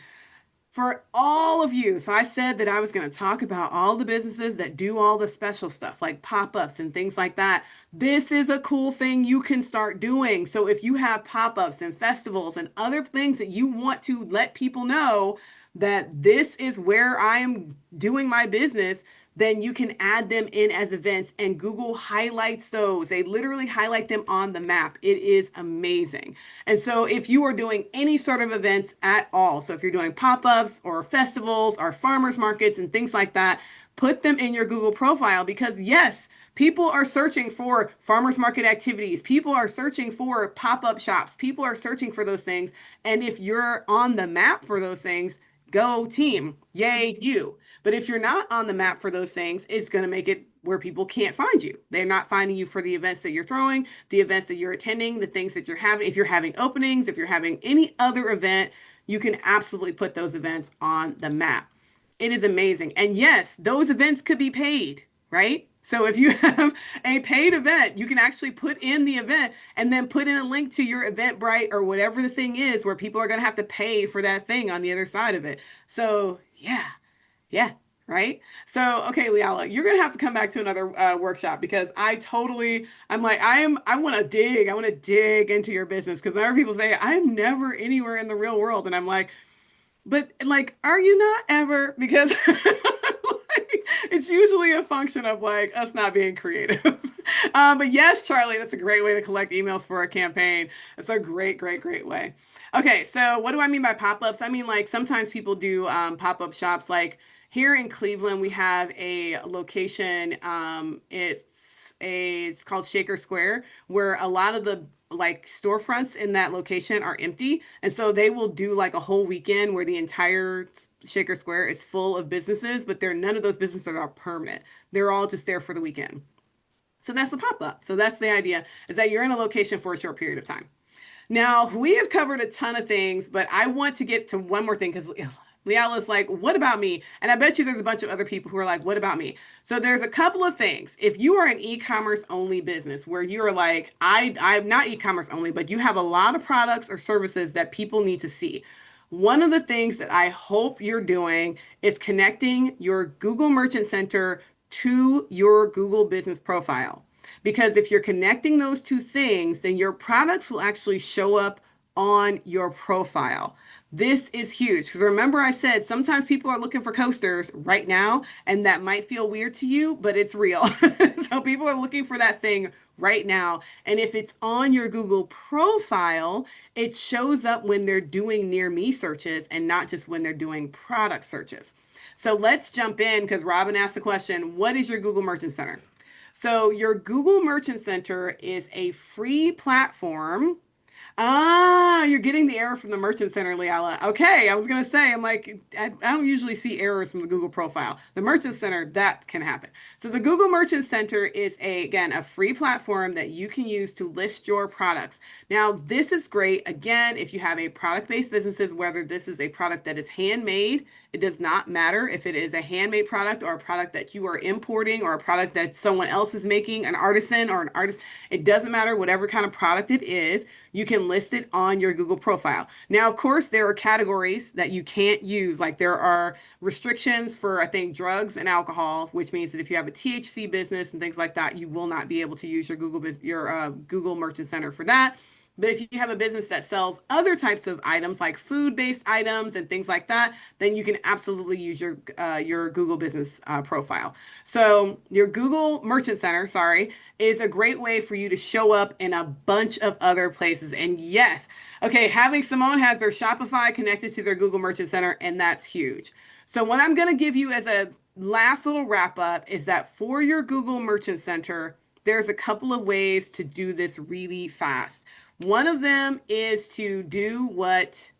For all of you, so I said that I was going to talk about all the businesses that do all the special stuff like pop-ups and things like that. This is a cool thing you can start doing. So if you have pop-ups and festivals and other things that you want to let people know that this is where I am doing my business, then you can add them in as events, and Google highlights those. They literally highlight them on the map. It is amazing. And so if you are doing any sort of events at all, so if you're doing pop-ups or festivals or farmers markets and things like that, put them in your Google profile, because yes, people are searching for farmers market activities. People are searching for pop-up shops. People are searching for those things. And if you're on the map for those things, go team. Yay, you. But if you're not on the map for those things, it's going to make it where people can't find you. They're not finding you for the events that you're throwing, the events that you're attending, the things that you're having. If you're having openings, if you're having any other event, you can absolutely put those events on the map. It is amazing. And yes, those events could be paid, right? So if you have a paid event, you can actually put in the event and then put in a link to your Eventbrite or whatever the thing is where people are going to have to pay for that thing on the other side of it. So yeah, yeah, right? So, okay, Liala, you're gonna have to come back to another workshop, because I'm like, I want to dig into your business, because other people say I'm never anywhere in the real world, and I'm like, but like, are you not ever? Because like, it's usually a function of like us not being creative. But yes, Charlie, that's a great way to collect emails for a campaign. It's a great, great, great way. Okay, so what do I mean by pop-ups? I mean, like, sometimes people do pop-up shops. Like here in Cleveland, we have a location. It's called Shaker Square, where a lot of the like storefronts in that location are empty, and so they will do like a whole weekend where the entire Shaker Square is full of businesses, but they're none of those businesses are permanent. They're all just there for the weekend. So that's the pop-up. So that's the idea, is that you're in a location for a short period of time. Now, we have covered a ton of things, but I want to get to one more thing, because Liala's like, what about me? And I bet you there's a bunch of other people who are like, what about me? So there's a couple of things. If you are an e-commerce only business where you're like, I'm not e-commerce only, but you have a lot of products or services that people need to see. One of the things that I hope you're doing is connecting your Google Merchant Center to your Google business profile. Because if you're connecting those two things, then your products will actually show up on your profile. This is huge, because remember I said sometimes people are looking for coasters right now, and that might feel weird to you, but it's real. So people are looking for that thing right now. And if it's on your Google profile, it shows up when they're doing near me searches and not just when they're doing product searches. So let's jump in, because Robin asked the question, what is your Google Merchant Center? So your Google Merchant Center is a free platform. Ah, you're getting the error from the Merchant Center, Liala. Okay, I was gonna say, I'm like, I don't usually see errors from the Google profile. The Merchant Center, that can happen. So the Google Merchant Center is again, a free platform that you can use to list your products. Now, this is great, again, if you have a product-based businesses, whether this is a product that is handmade, it does not matter if it is a handmade product or a product that you are importing or a product that someone else is making, an artisan or an artist. It doesn't matter, whatever kind of product it is, you can list it on your Google profile. Now, of course, there are categories that you can't use. Like there are restrictions for, I think, drugs and alcohol, which means that if you have a THC business and things like that, you will not be able to use your Google Merchant Center for that. But if you have a business that sells other types of items like food-based items and things like that, then you can absolutely use your Google business profile. So your Google Merchant Center, sorry, is a great way for you to show up in a bunch of other places. And yes, okay, having Simone has their Shopify connected to their Google Merchant Center, and that's huge. So what I'm going to give you as a last little wrap up is that for your Google Merchant Center, there's a couple of ways to do this really fast. One of them is to do what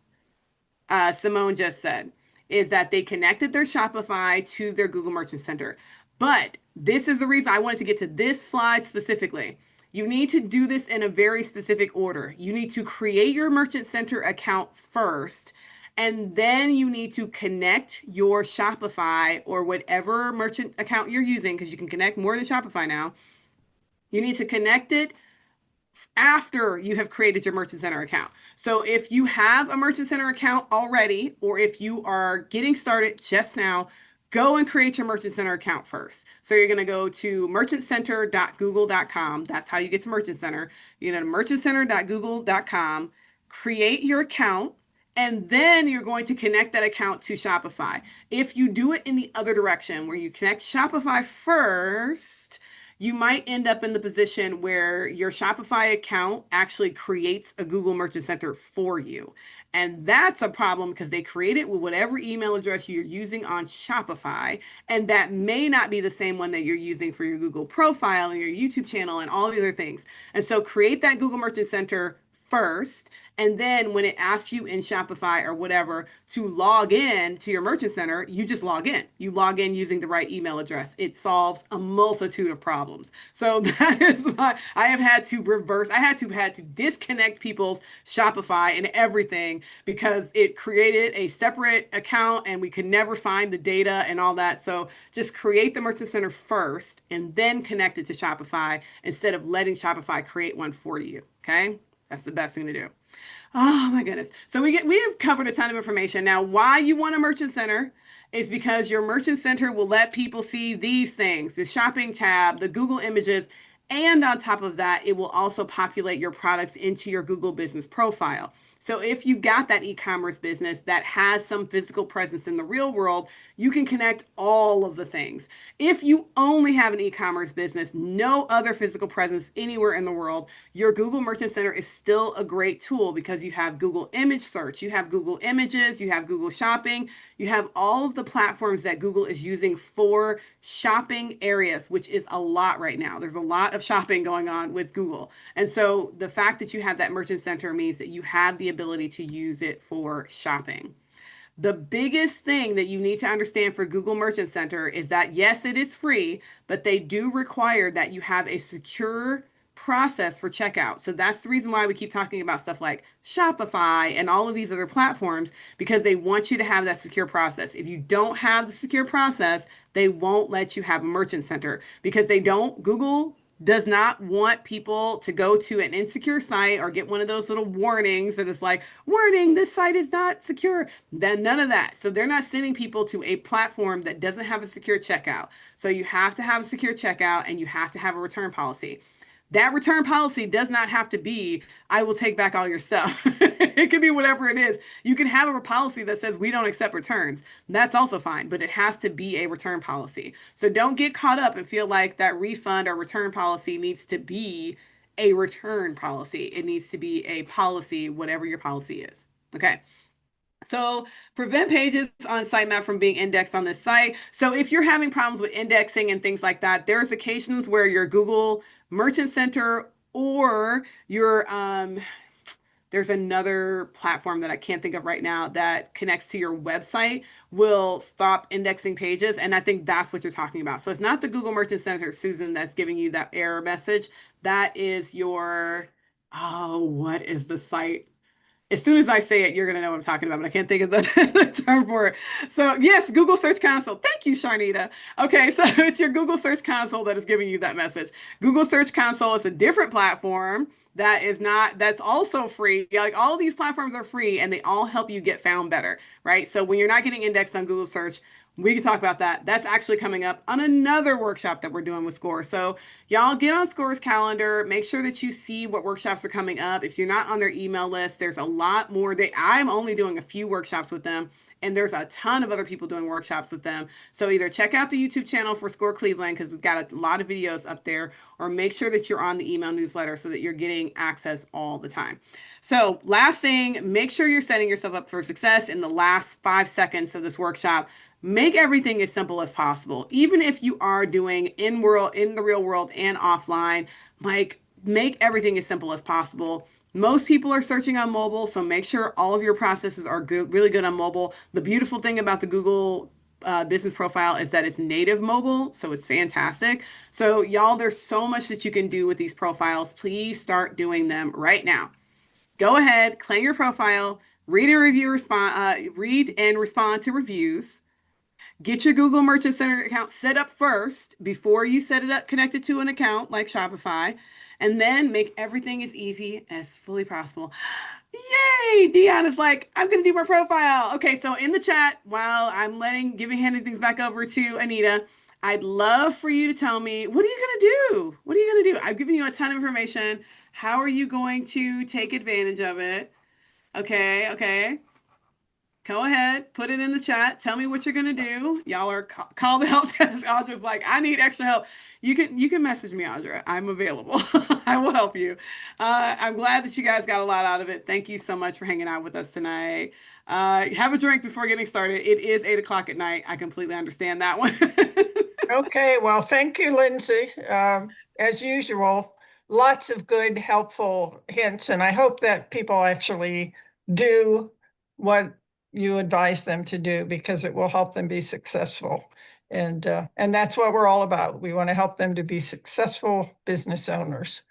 Simone just said, is that they connected their Shopify to their Google Merchant Center. But this is the reason I wanted to get to this slide specifically. You need to do this in a very specific order. You need to create your Merchant Center account first, and then you need to connect your Shopify or whatever merchant account you're using, because you can connect more than Shopify now. You need to connect it after you have created your Merchant Center account. So if you have a Merchant Center account already, or if you are getting started just now, go and create your Merchant Center account first. So you're going to go to merchantcenter.google.com. That's how you get to Merchant Center. You go to merchantcenter.google.com, create your account, And then you're going to connect that account to Shopify. If you do it in the other direction, where you connect Shopify first, you might end up in the position where your Shopify account actually creates a Google Merchant Center for you. And that's a problem because they create it with whatever email address you're using on Shopify. And that may not be the same one that you're using for your Google profile and your YouTube channel and all the other things. And so create that Google Merchant Center first. And then when it asks you in Shopify or whatever to log in to your merchant center, you just log in. You log in using the right email address. It solves a multitude of problems. So that is why I have had to reverse. I had to disconnect people's Shopify and everything because it created a separate account and we could never find the data and all that. So just create the merchant center first and then connect it to Shopify instead of letting Shopify create one for you. Okay. That's the best thing to do. Oh my goodness. So we have covered a ton of information. Now, why you want a merchant center is because your merchant center will let people see these things, the shopping tab, the Google images, and on top of that, it will also populate your products into your Google business profile. So if you've got that e-commerce business that has some physical presence in the real world, you can connect all of the things. If you only have an e-commerce business, no other physical presence anywhere in the world, your Google Merchant Center is still a great tool because you have Google image search, you have Google Images, you have Google Shopping, you have all of the platforms that Google is using for shopping areas, which is a lot right now. There's a lot of shopping going on with Google. And so the fact that you have that Merchant Center means that you have the ability to use it for shopping. The biggest thing that you need to understand for Google Merchant Center is that yes, it is free, but they do require that you have a secure process for checkout. So that's the reason why we keep talking about stuff like Shopify and all of these other platforms because they want you to have that secure process. If you don't have the secure process, they won't let you have a merchant center because Google does not want people to go to an insecure site or get one of those little warnings that is like, warning, this site is not secure. Then none of that. So they're not sending people to a platform that doesn't have a secure checkout. So you have to have a secure checkout and you have to have a return policy. That return policy does not have to be, I will take back all your stuff. It could be whatever it is. You can have a policy that says we don't accept returns. That's also fine, but it has to be a return policy. So don't get caught up and feel like that refund or return policy needs to be a return policy. It needs to be a policy, whatever your policy is. Okay. So prevent pages on sitemap from being indexed on this site. So if you're having problems with indexing and things like that, there's occasions where your Google Merchant Center or your there's another platform that I can't think of right now that connects to your website will stop indexing pages. And I think that's what you're talking about. So it's not the Google Merchant Center, Susan, that's giving you that error message. That is your, oh, what is the site? As soon as I say it, you're going to know what I'm talking about, but I can't think of the, the term for it. So yes, Google Search Console. Thank you, Sharnita. Okay, so it's your Google Search Console that is giving you that message. Google Search Console is a different platform that is not, that's also free. Like all these platforms are free and they all help you get found better, right? So when you're not getting indexed on Google Search, we can talk about that. That's actually coming up on another workshop that we're doing with SCORE. So y'all get on SCORE's calendar. Make sure that you see what workshops are coming up. If you're not on their email list, there's a lot more. I'm only doing a few workshops with them, and there's a ton of other people doing workshops with them. So either check out the YouTube channel for SCORE Cleveland because we've got a lot of videos up there, or make sure that you're on the email newsletter so that you're getting access all the time. So last thing, make sure you're setting yourself up for success in the last 5 seconds of this workshop. Make everything as simple as possible. Even if you are doing in the real world and offline, like make everything as simple as possible. Most people are searching on mobile, so make sure all of your processes are good, really good on mobile. The beautiful thing about the Google business profile is that it's native mobile, so it's fantastic. So y'all, there's so much that you can do with these profiles. Please start doing them right now. Go ahead, claim your profile, read and respond to reviews. Get your Google Merchant Center account set up first before you set it up connected to an account like Shopify, and then make everything as easy as fully possible. Yay! Dion is like, I'm gonna do my profile. Okay, so in the chat, while handing things back over to Anita, I'd love for you to tell me, what are you gonna do? What are you gonna do? I've given you a ton of information. How are you going to take advantage of it? Okay, okay. Go ahead, put it in the chat. Tell me what you're gonna do. Y'all are call the help desk. Audra's like, I need extra help. You can message me, Audra. I'm available. I will help you. I'm glad that you guys got a lot out of it. Thank you so much for hanging out with us tonight. Have a drink before getting started. It is 8 o'clock at night. I completely understand that one. Okay, well, thank you, Lindsay. As usual, lots of good, helpful hints, and I hope that people actually do what you advise them to do because it will help them be successful. And that's what we're all about. We want to help them to be successful business owners.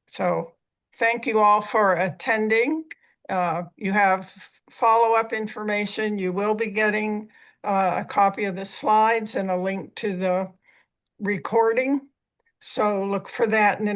So thank you all for attending. You have follow-up information. You will be getting a copy of the slides and a link to the recording. So look for that in the